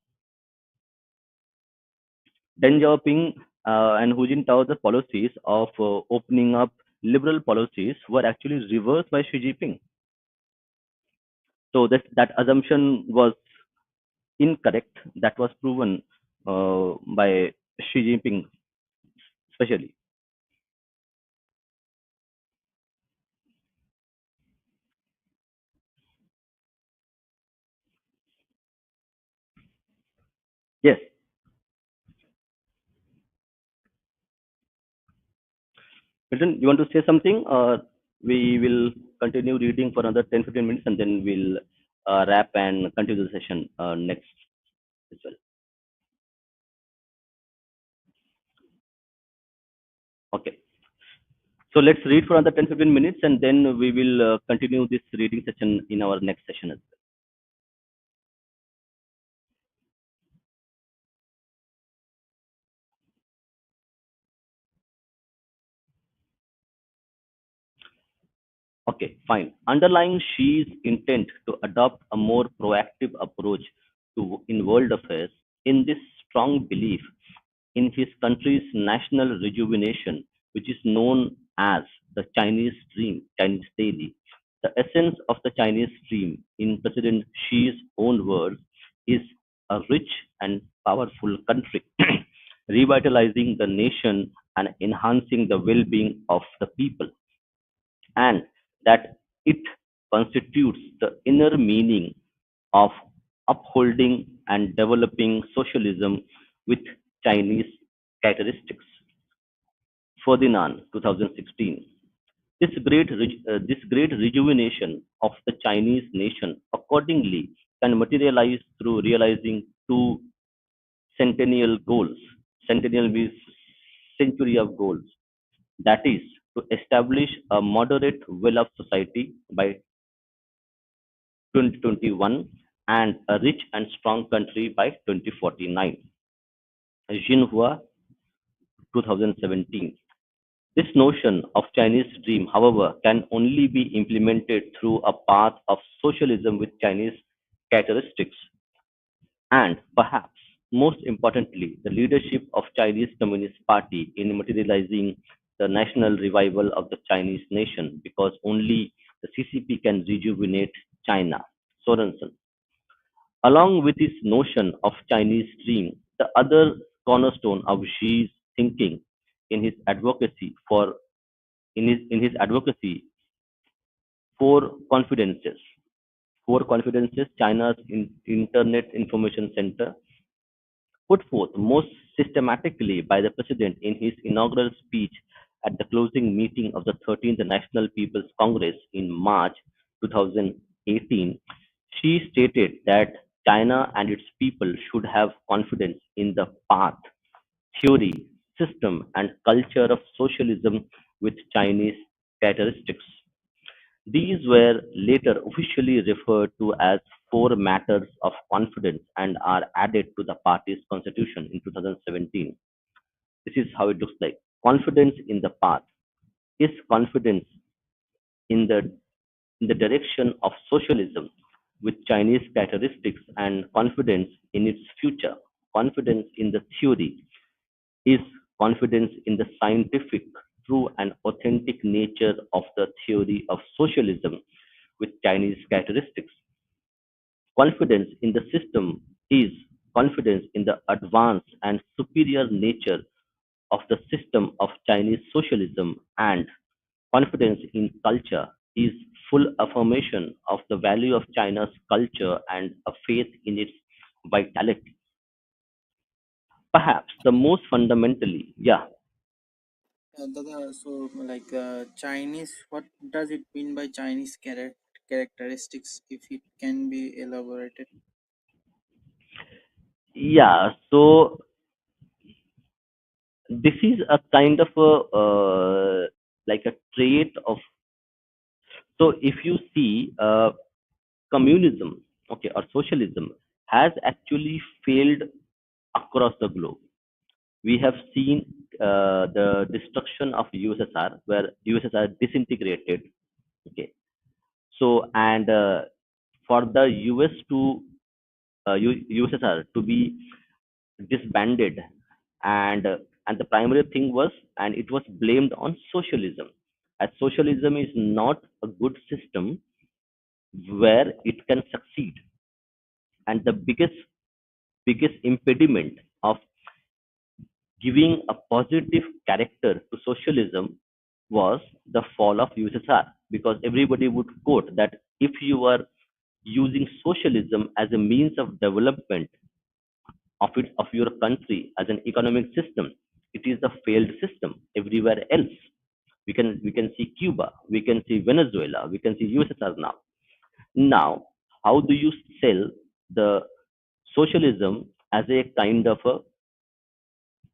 Deng Xiaoping and Hu Jintao, the policies of opening up liberal policies were actually reversed by Xi Jinping. So that assumption was incorrect. That was proven by Xi Jinping, especially. Yes, Milton, you want to say something, or we will continue reading for another 10-15 minutes and then we'll wrap and continue the session next as well. Okay. So let's read for another 10-15 minutes and then we will continue this reading session in our next session as well. Okay, fine. Underlying Xi's intent to adopt a more proactive approach in world affairs, in this strong belief in his country's national rejuvenation, which is known as the Chinese Dream, Chinese Daily. The essence of the Chinese Dream, in President Xi's own words, is a rich and powerful country, revitalizing the nation and enhancing the well being of the people, and that it constitutes the inner meaning of upholding and developing socialism with Chinese characteristics. Ferdinand, 2016. This great rejuvenation of the Chinese nation accordingly can materialize through realizing two centennial goals. Centennial means century of goals. That is, to establish a moderate well-off society by 2021 and a rich and strong country by 2049. Xinhua, 2017. This notion of Chinese dream, however, can only be implemented through a path of socialism with Chinese characteristics, and perhaps most importantly, the leadership of Chinese Communist Party in materializing the national revival of the Chinese nation, because only the CCP can rejuvenate China. Sorensen. Along with his notion of Chinese dream, the other cornerstone of Xi's thinking in his advocacy for in his advocacy for confidences. Four confidences, China's Internet Information Center, put forth most systematically by the president in his inaugural speech at the closing meeting of the 13th National People's Congress in March 2018, she stated that China and its people should have confidence in the path, theory, system, and culture of socialism with Chinese characteristics. These were later officially referred to as four matters of confidence and are added to the party's constitution in 2017. This is how it looks like. Confidence in the path is confidence in the direction of socialism with Chinese characteristics and confidence in its future. Confidence in the theory is confidence in the scientific, true, and authentic nature of the theory of socialism with Chinese characteristics. Confidence in the system is confidence in the advanced and superior nature of the system of Chinese socialism, and confidence in culture is full affirmation of the value of China's culture and a faith in its vitality. Perhaps the most fundamentally, yeah, So, like Chinese, what does it mean by Chinese characteristics? If it can be elaborated. yeah. So this is a kind of a like a trait of. So if you see communism, okay, or socialism has actually failed across the globe. We have seen the destruction of USSR, where USSR disintegrated. Okay, so and for the US to USSR to be disbanded, and and the primary thing was, and it was blamed on socialism, as socialism is not a good system where it can succeed, and the biggest impediment of giving a positive character to socialism was the fall of USSR, because everybody would quote that if you are using socialism as a means of development of your country as an economic system, it is a failed system everywhere else. We can see Cuba, we can see Venezuela, we can see USSR now. Now, how do you sell the socialism as a kind of a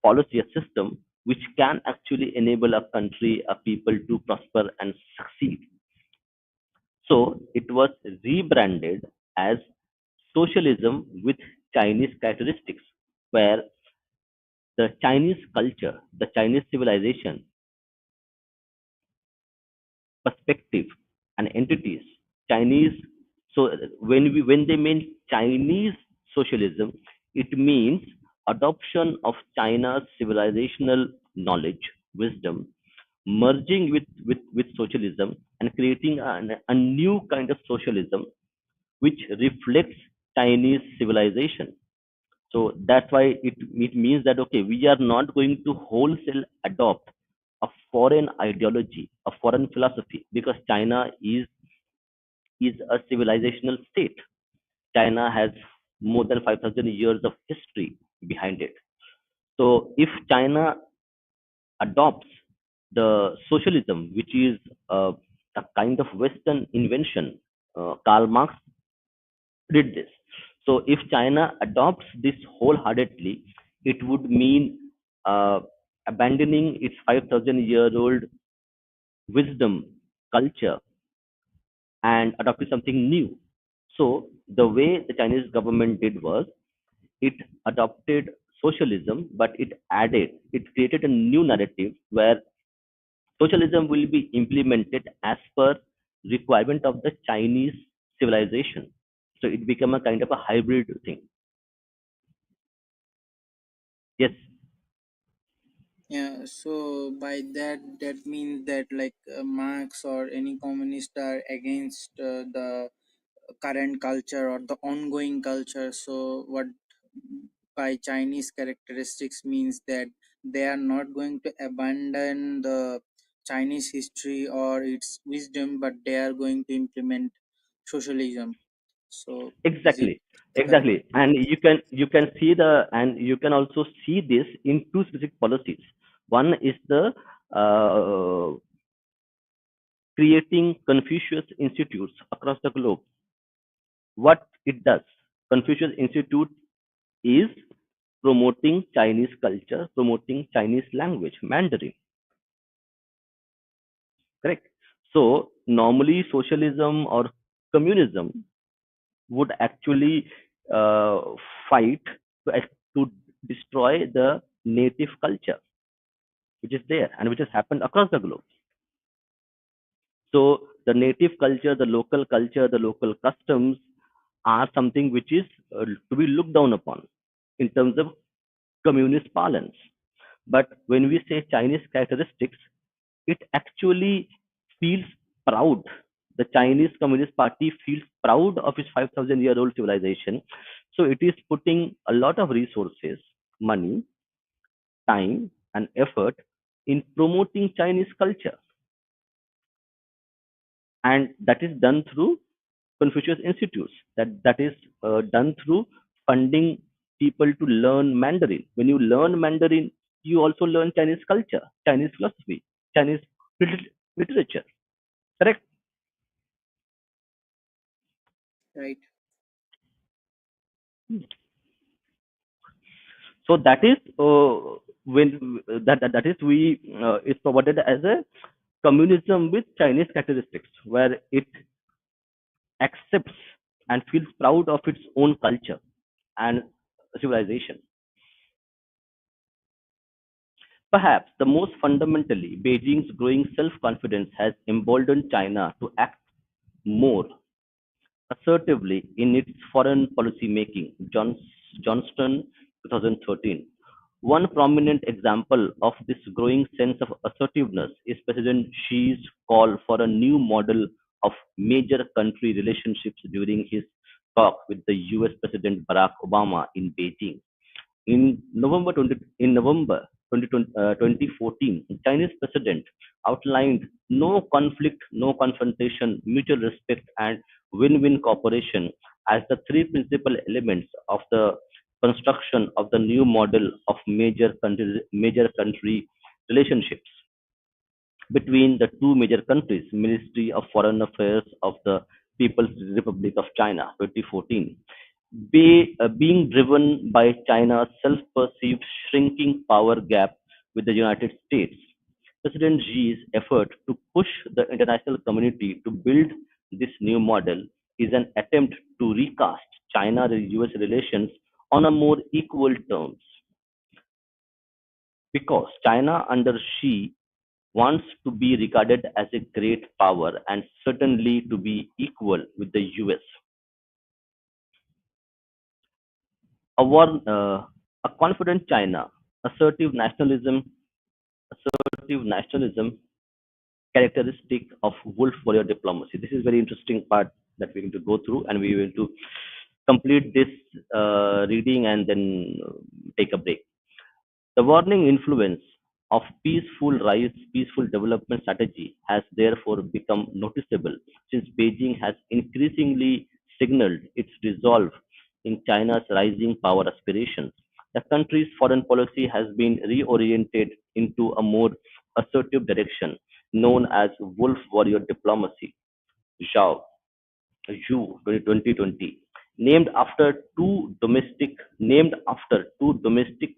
policy, a system which can actually enable a country, a people to prosper and succeed? So it was rebranded as socialism with Chinese characteristics, where the Chinese culture, the Chinese civilization, perspective, and entities, Chinese. So when they mean Chinese socialism, it means adoption of China's civilizational knowledge, wisdom, merging with socialism and creating a new kind of socialism which reflects Chinese civilization. So that's why it means that okay, we are not going to wholesale adopt a foreign ideology, a foreign philosophy, because China is a civilizational state. China has more than 5,000 years of history behind it. So if China adopts the socialism, which is a kind of Western invention, Karl Marx did this. So if China adopts this wholeheartedly, it would mean abandoning its 5,000-year-old wisdom, culture, and adopting something new. So the way the Chinese government did was it adopted socialism, but it created a new narrative where socialism will be implemented as per requirement of the Chinese civilization. So it became a kind of a hybrid thing. Yes, Yeah, so by that, that means that like Marx or any communist are against the current culture or the ongoing culture. So what by Chinese characteristics means that they are not going to abandon the Chinese history or its wisdom, but they are going to implement socialism. So is it exactly, correct? exactly. And you can see the and you can also see this in two specific policies. One is the uh, creating Confucius institutes across the globe. What it does, Confucius Institute is promoting Chinese culture, promoting Chinese language, Mandarin, correct? So normally socialism or communism would actually uh, fight to destroy the native culture which is there and which has happened across the globe. So the native culture, the local customs are something which is to be looked down upon in terms of communist parlance. But when we say Chinese characteristics, it actually feels proud. The Chinese Communist Party feels proud of its 5,000-year-old civilization. So it is putting a lot of resources, money, time, and effort in promoting Chinese culture. And that is done through Confucius Institutes. That is done through funding people to learn Mandarin. When you learn Mandarin, you also learn Chinese culture, Chinese philosophy, Chinese literature. Correct. Right. So that is when that is we is provided as a communism with Chinese characteristics, where it accepts and feels proud of its own culture and civilization. Perhaps the most fundamentally, Beijing's growing self-confidence has emboldened China to act more assertively in its foreign policy making. Johnston, 2013. One prominent example of this growing sense of assertiveness is President Xi's call for a new model of major country relationships during his talk with the US President Barack Obama in Beijing. In November 2014, the Chinese president outlined no conflict, no confrontation, mutual respect, and win-win cooperation as the three principal elements of the construction of the new model of major country relationships between the two major countries, Ministry of Foreign Affairs of the People's Republic of China, 2014, being driven by China's self-perceived shrinking power gap with the United States. President Xi's effort to push the international community to build this new model is an attempt to recast China-US relations on a more equal terms because China under Xi wants to be regarded as a great power and certainly to be equal with the US. A confident China, assertive nationalism, assertive nationalism characteristic of wolf warrior diplomacy. This is very interesting part that we're going to go through, and we will to complete this reading and then take a break. The warning influence of peaceful development strategy has therefore become noticeable since Beijing has increasingly signaled its resolve in China's rising power aspirations. The country's foreign policy has been reoriented into a more assertive direction known as wolf warrior diplomacy. Zhao, Zhu 2020, named after two domestic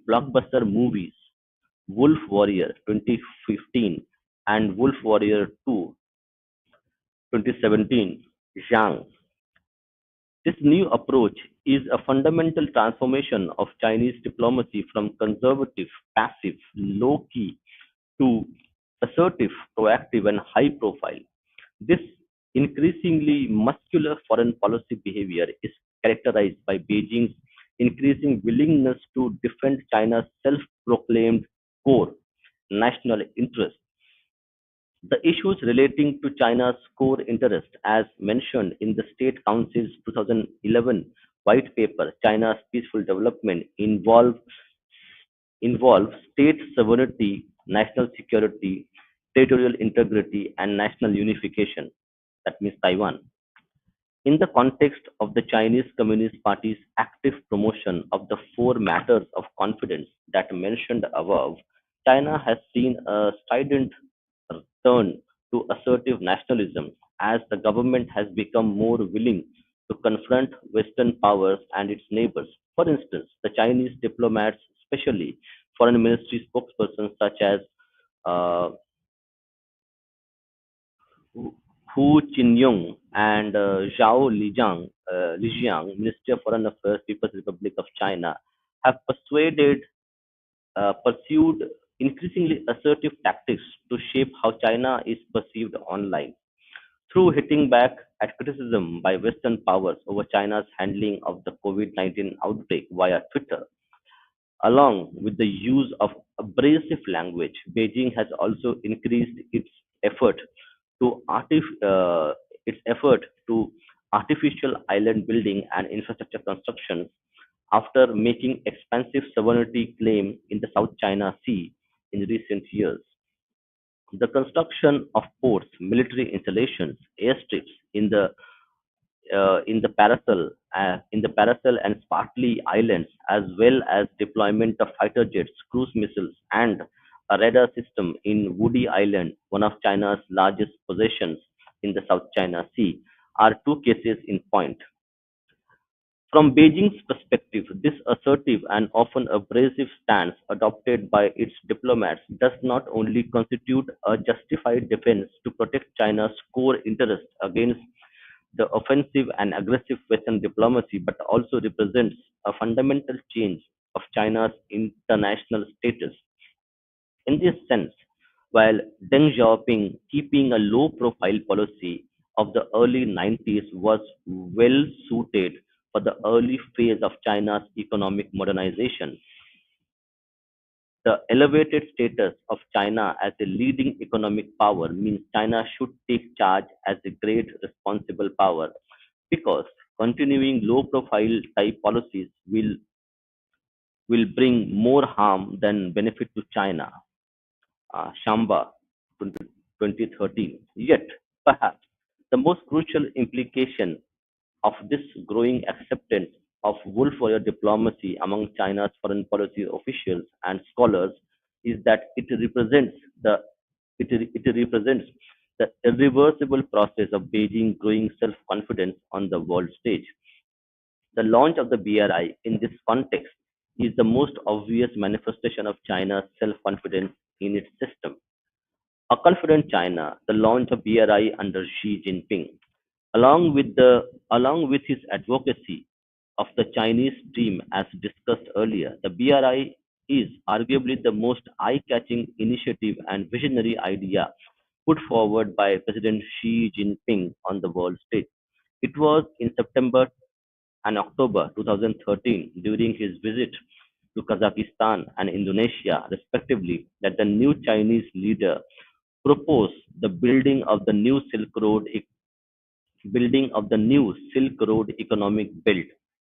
blockbuster movies, Wolf Warrior 2015 and Wolf Warrior 2 2017. Zhang. This new approach is a fundamental transformation of Chinese diplomacy from conservative, passive, low key to assertive, proactive, and high profile. This increasingly muscular foreign policy behavior is characterized by Beijing's increasing willingness to defend China's self proclaimed core national interest. The issues relating to China's core interest, as mentioned in the State Council's 2011 white paper, China's Peaceful Development, involve state sovereignty, national security, territorial integrity, and national unification. That means Taiwan. In the context of the Chinese Communist Party's active promotion of the four matters of confidence that mentioned above, China has seen a strident turn to assertive nationalism as the government has become more willing to confront Western powers and its neighbors. For instance, the Chinese diplomats, especially foreign ministry spokespersons such as uh, Hu Jinyong and Lijiang, Minister of Foreign Affairs, People's Republic of China, have pursued increasingly assertive tactics to shape how China is perceived online. Through hitting back at criticism by Western powers over China's handling of the COVID-19 outbreak via Twitter, along with the use of abrasive language, Beijing has also increased effort to its effort to artificial island building and infrastructure construction after making expansive sovereignty claim in the South China Sea in recent years. The construction of ports, military installations, airstrips in the Paracel and Spratly Islands, as well as deployment of fighter jets, cruise missiles, and a radar system in Woody Island, one of China's largest possessions in the South China Sea, are two cases in point. From Beijing's perspective, this assertive and often abrasive stance adopted by its diplomats does not only constitute a justified defense to protect China's core interests against the offensive and aggressive Western diplomacy, but also represents a fundamental change of China's international status. In this sense, while Deng Xiaoping keeping a low profile policy of the early 90s was well suited for the early phase of China's economic modernization, the elevated status of China as a leading economic power means China should take charge as a great responsible power because continuing low profile type policies will bring more harm than benefit to China. Shamba 2013. Yet, perhaps the most crucial implication of this growing acceptance of wolf warrior diplomacy among China's foreign policy officials and scholars is that the it represents the irreversible process of Beijing growing self-confidence on the world stage. The launch of the BRI in this context is the most obvious manifestation of China's self-confidence in its system. A confident China, the launch of BRI under Xi Jinping, along with his advocacy of the Chinese dream as discussed earlier, the BRI is arguably the most eye-catching initiative and visionary idea put forward by President Xi Jinping on the world stage. It was in September and October 2013 during his visit to Kazakhstan and Indonesia, respectively, that the new Chinese leader proposed the building of the new Silk Road economic belt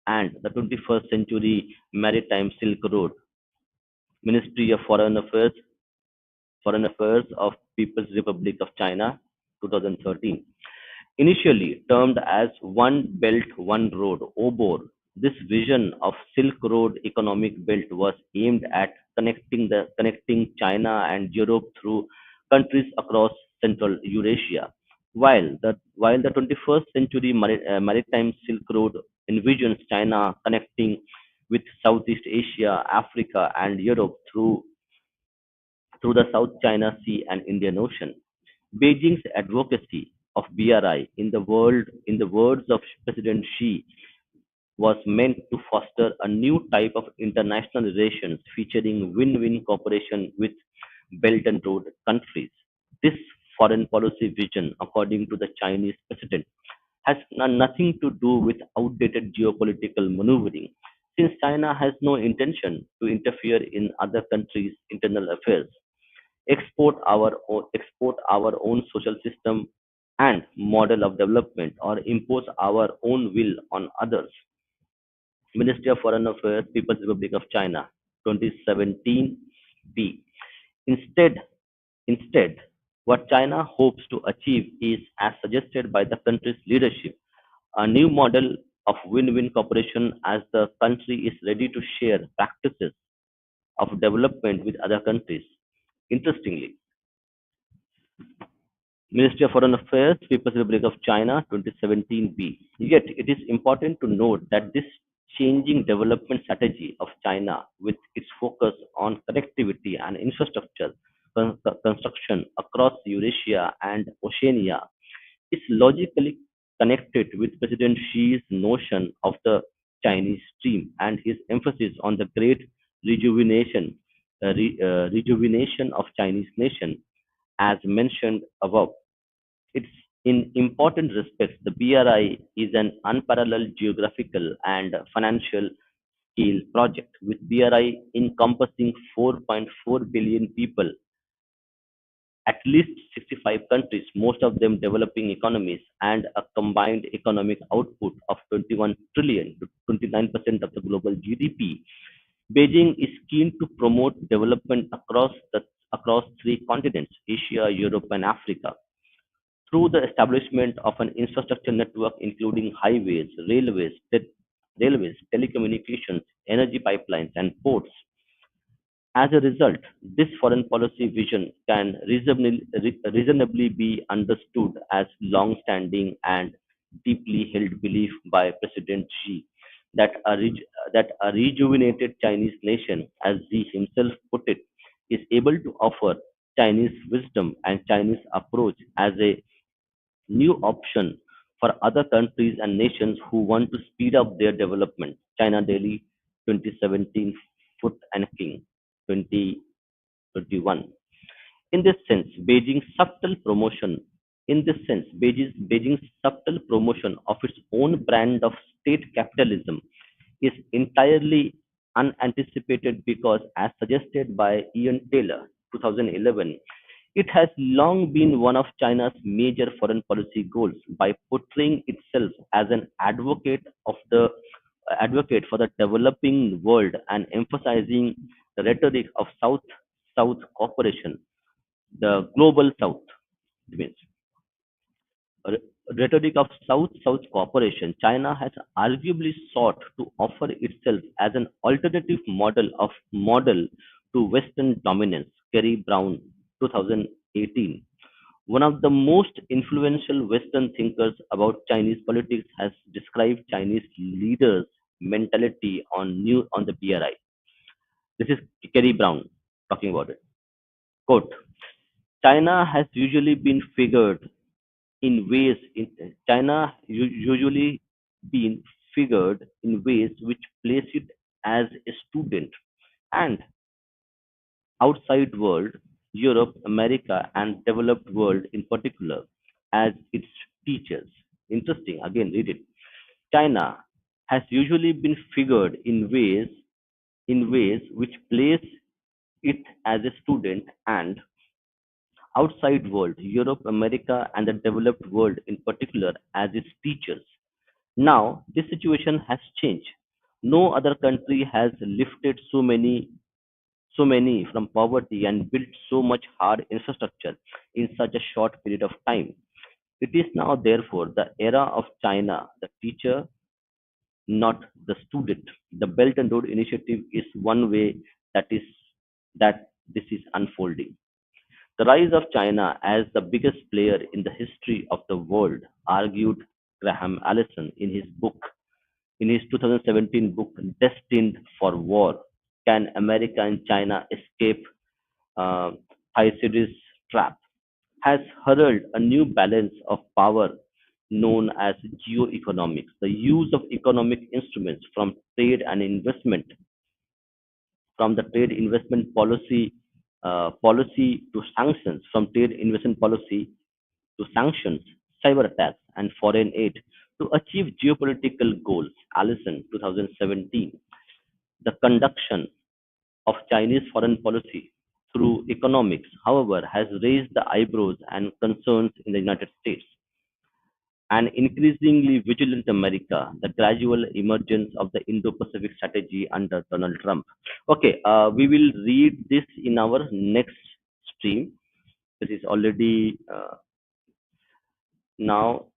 and the 21st century maritime Silk Road. Ministry of Foreign Affairs of People's Republic of China, 2013. Initially termed as One Belt, One Road, OBOR, this vision of Silk Road economic belt was aimed at connecting China and Europe through countries across Central Eurasia. While the 21st century maritime Silk Road envisions China connecting with Southeast Asia, Africa, and Europe through the South China Sea and Indian Ocean. Beijing's advocacy of BRI, in the words of President Xi, was meant to foster a new type of international relations featuring win-win cooperation with Belt and Road countries. This foreign policy vision, according to the Chinese president, has nothing to do with outdated geopolitical maneuvering, since China has no intention to interfere in other countries' internal affairs, export our own social system and model of development, or impose our own will on others. Ministry of Foreign Affairs, People's Republic of China, 2017 B. Instead, Instead, what China hopes to achieve is, as suggested by the country's leadership, a new model of win-win cooperation as the country is ready to share practices of development with other countries. Interestingly, Ministry of Foreign Affairs, People's Republic of China, 2017b. Yet, it is important to note that this changing development strategy of China, with its focus on connectivity and infrastructure construction across Eurasia and Oceania, is logically connected with President Xi's notion of the Chinese Stream and his emphasis on the great rejuvenation of Chinese nation, as mentioned above. It's in important respects, the BRI is an unparalleled geographical and financial scale project, with BRI encompassing 4.4 billion people, at least 65 countries, most of them developing economies, and a combined economic output of 21 trillion to 29% of the global GDP. Beijing is keen to promote development across three continents, Asia, Europe, and Africa, through the establishment of an infrastructure network including highways, telecommunications, energy pipelines, and ports. As a result, this foreign policy vision can reasonably be understood as long-standing and deeply held belief by President Xi that a rejuvenated Chinese nation, as Xi himself put it, is able to offer Chinese wisdom and Chinese approach as a new option for other countries and nations who want to speed up their development. China Daily 2017, Foot and King 2021. In this sense, Beijing's subtle promotion of its own brand of state capitalism is entirely unanticipated because, as suggested by Ian Taylor, 2011, it has long been one of China's major foreign policy goals by portraying itself as an advocate for the developing world and emphasizing the rhetoric of South cooperation, the global South. It means re- rhetoric of South cooperation. China has arguably sought to offer itself as an alternative model to Western dominance. Kerry Brown, 2018. One of the most influential Western thinkers about Chinese politics has described Chinese leaders' mentality on the BRI. This is Kerry Brown talking about it. Quote: China has usually been figured in ways in usually been figured in ways which place it as a student and outside world, Europe, America, and developed world in particular, as its teachers. Interesting. Again, read it. China has usually been figured in ways which place it as a student and outside world, Europe, America, and the developed world in particular, as its teachers. Now, this situation has changed. No other country has lifted so many from poverty and built so much hard infrastructure in such a short period of time. It is now, therefore, the era of China, the teacher, not the student. The Belt and Road Initiative is one way that is that this is unfolding. The rise of China as the biggest player in the history of the world, argued Graham Allison in his 2017 book Destined for War. Can America and China escape uh, Thucydides' trap? Has heralded a new balance of power known as geoeconomics, the use of economic instruments from the trade investment policy to sanctions, from trade investment policy to sanctions, cyber attacks, and foreign aid to achieve geopolitical goals. Allison, 2017. The conduction of Chinese foreign policy through economics, however, has raised the eyebrows and concerns in the United States. An increasingly vigilant America, the gradual emergence of the Indo-Pacific strategy under Donald Trump. Okay, we will read this in our next stream. This is already now.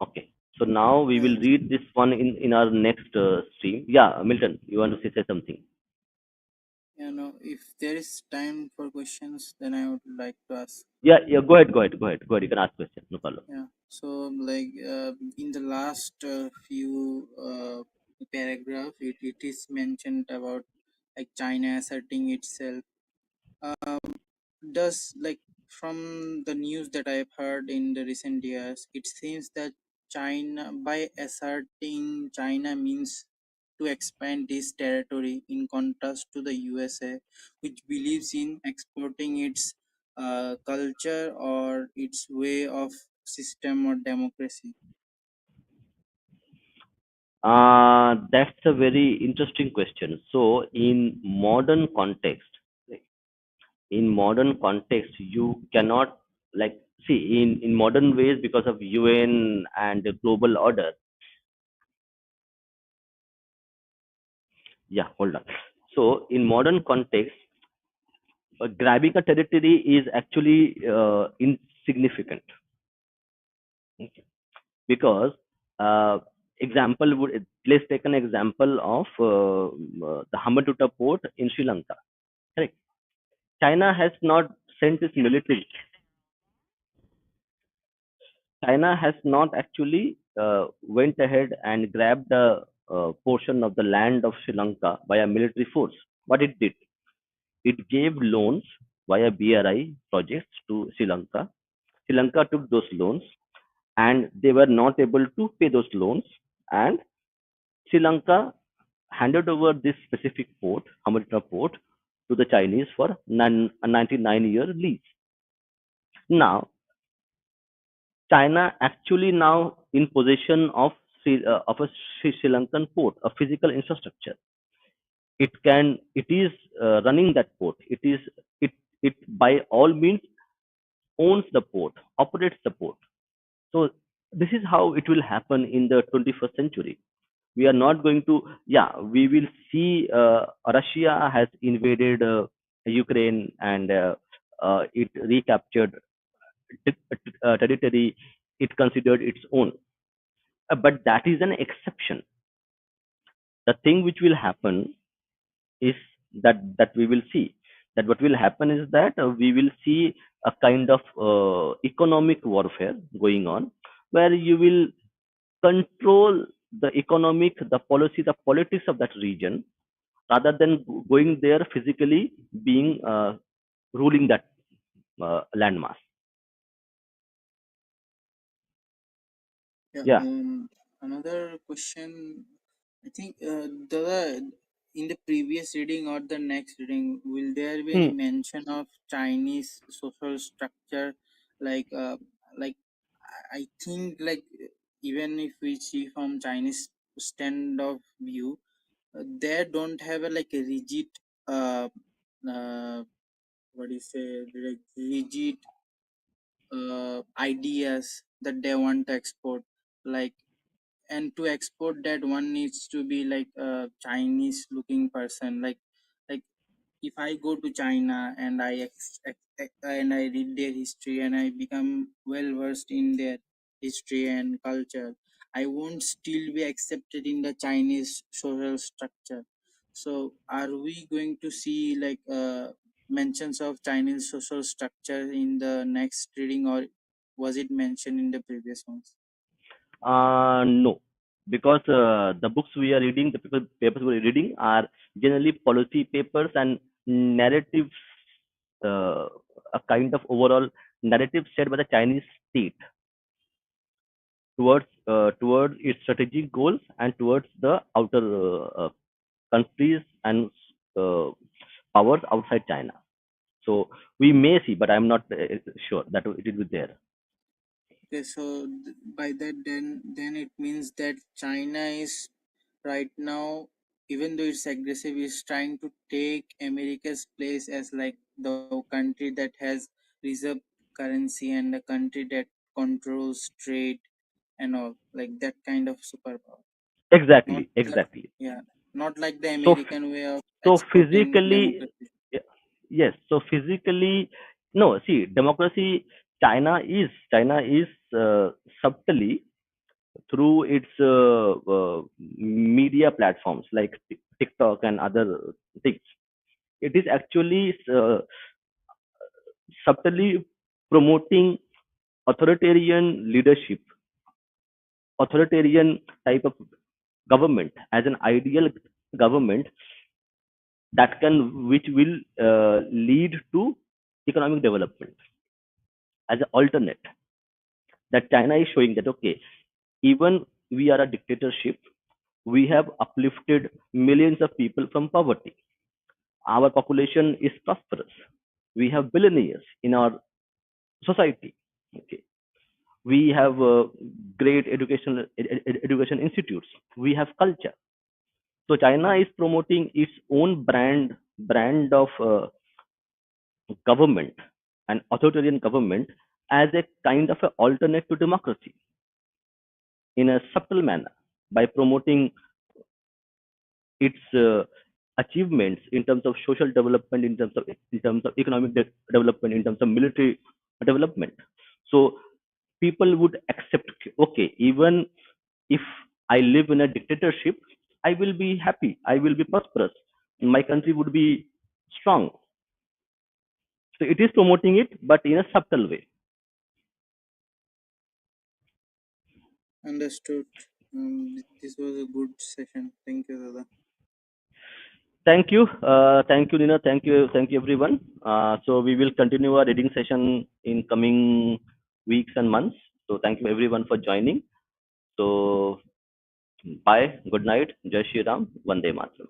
Okay, so now we will read this one in our next stream. Yeah, Milton, you want to say something? if there is time for questions, then I would like to ask. Yeah, yeah. Go ahead. You can ask question. No problem. Yeah. So, in the last few paragraph, it is mentioned about like China asserting itself. Does like from the news that I've heard in the recent years, it seems that China, by asserting China, means to expand this territory in contrast to the USA, which believes in exporting its culture or its way of system or democracy. That's a very interesting question. So, in modern context, you cannot, like, see, in modern ways, because of UN and the global order. Yeah, hold on. So, in modern context, grabbing a territory is actually insignificant. Okay. Because uh, example would let's take an example of the Hambantota port in Sri Lanka. Correct. China has not sent its military. China has not actually went ahead and grabbed a portion of the land of Sri Lanka by a military force. What it did, it gave loans via BRI projects to Sri Lanka. Sri Lanka took those loans, and they were not able to pay those loans, and Sri Lanka handed over this specific port, Hamilton port, to the Chinese for a 99-year lease. Now, China actually now in possession of of a Sri Lankan port, a physical infrastructure. It is running that port. It it by all means owns the port, operates the port. So this is how it will happen in the 21st century. We are not going to, yeah, we will see Russia has invaded Ukraine, and it recaptured territory it considered its own. But that is an exception. The thing which will happen is that we will see that what will happen is that we will see a kind of economic warfare going on, where you will control the economic, the policy, the politics of that region, rather than going there physically being ruling that landmass. Yeah. Yeah. Another question. I think the in the previous reading or the next reading, will there be any Hmm. mention of Chinese social structure? Like, like I think even if we see from Chinese stand of view, they don't have a like a rigid uh, uh what do you say, like rigid ideas that they want to export, like, and to export that one needs to be like a Chinese looking person, like if I go to China and and I read their history and I become well versed in their history and culture, I won't still be accepted in the Chinese social structure. So are we going to see like mentions of Chinese social structure in the next reading, or was it mentioned in the previous ones? No, because the books we are reading, the papers we are reading are generally policy papers and narratives, uh, a kind of overall narrative set by the Chinese state towards its strategic goals and towards the outer countries and uh, powers outside China. So we may see, but I'm not sure that it will be there. Okay, so by that, then it means that China is right now, even though it's aggressive, is trying to take America's place as like the country that has reserve currency and the country that controls trade and all, like that kind of superpower. Not Exactly, like, exactly. yeah, not like the So American way of so exporting physically, democracy. yes. So physically, no. See, democracy. China is subtly through its media platforms like TikTok and other things. It is actually subtly promoting authoritarian leadership, authoritarian type of government as an ideal government that can, which will lead to economic development as an alternate. That China is showing that okay, even we are a dictatorship, we have uplifted millions of people from poverty. Our population is prosperous. We have billionaires in our society. Okay, we have great education institutes. We have culture. So China is promoting its own brand of government, an authoritarian government, as a kind of an alternate to democracy in a subtle manner by promoting its achievements in terms of social development, in terms of economic development, in terms of military development. So people would accept, okay, even if I live in a dictatorship, I will be happy, I will be prosperous, my country would be strong. So it is promoting it, but in a subtle way. Understood. This was a good session. Thank you, Dada. Thank you, Nina. Thank you, everyone. So we will continue our reading session in coming weeks and months. So thank you, everyone, for joining. So bye, good night, Jai Shri Ram, Vande Mataram.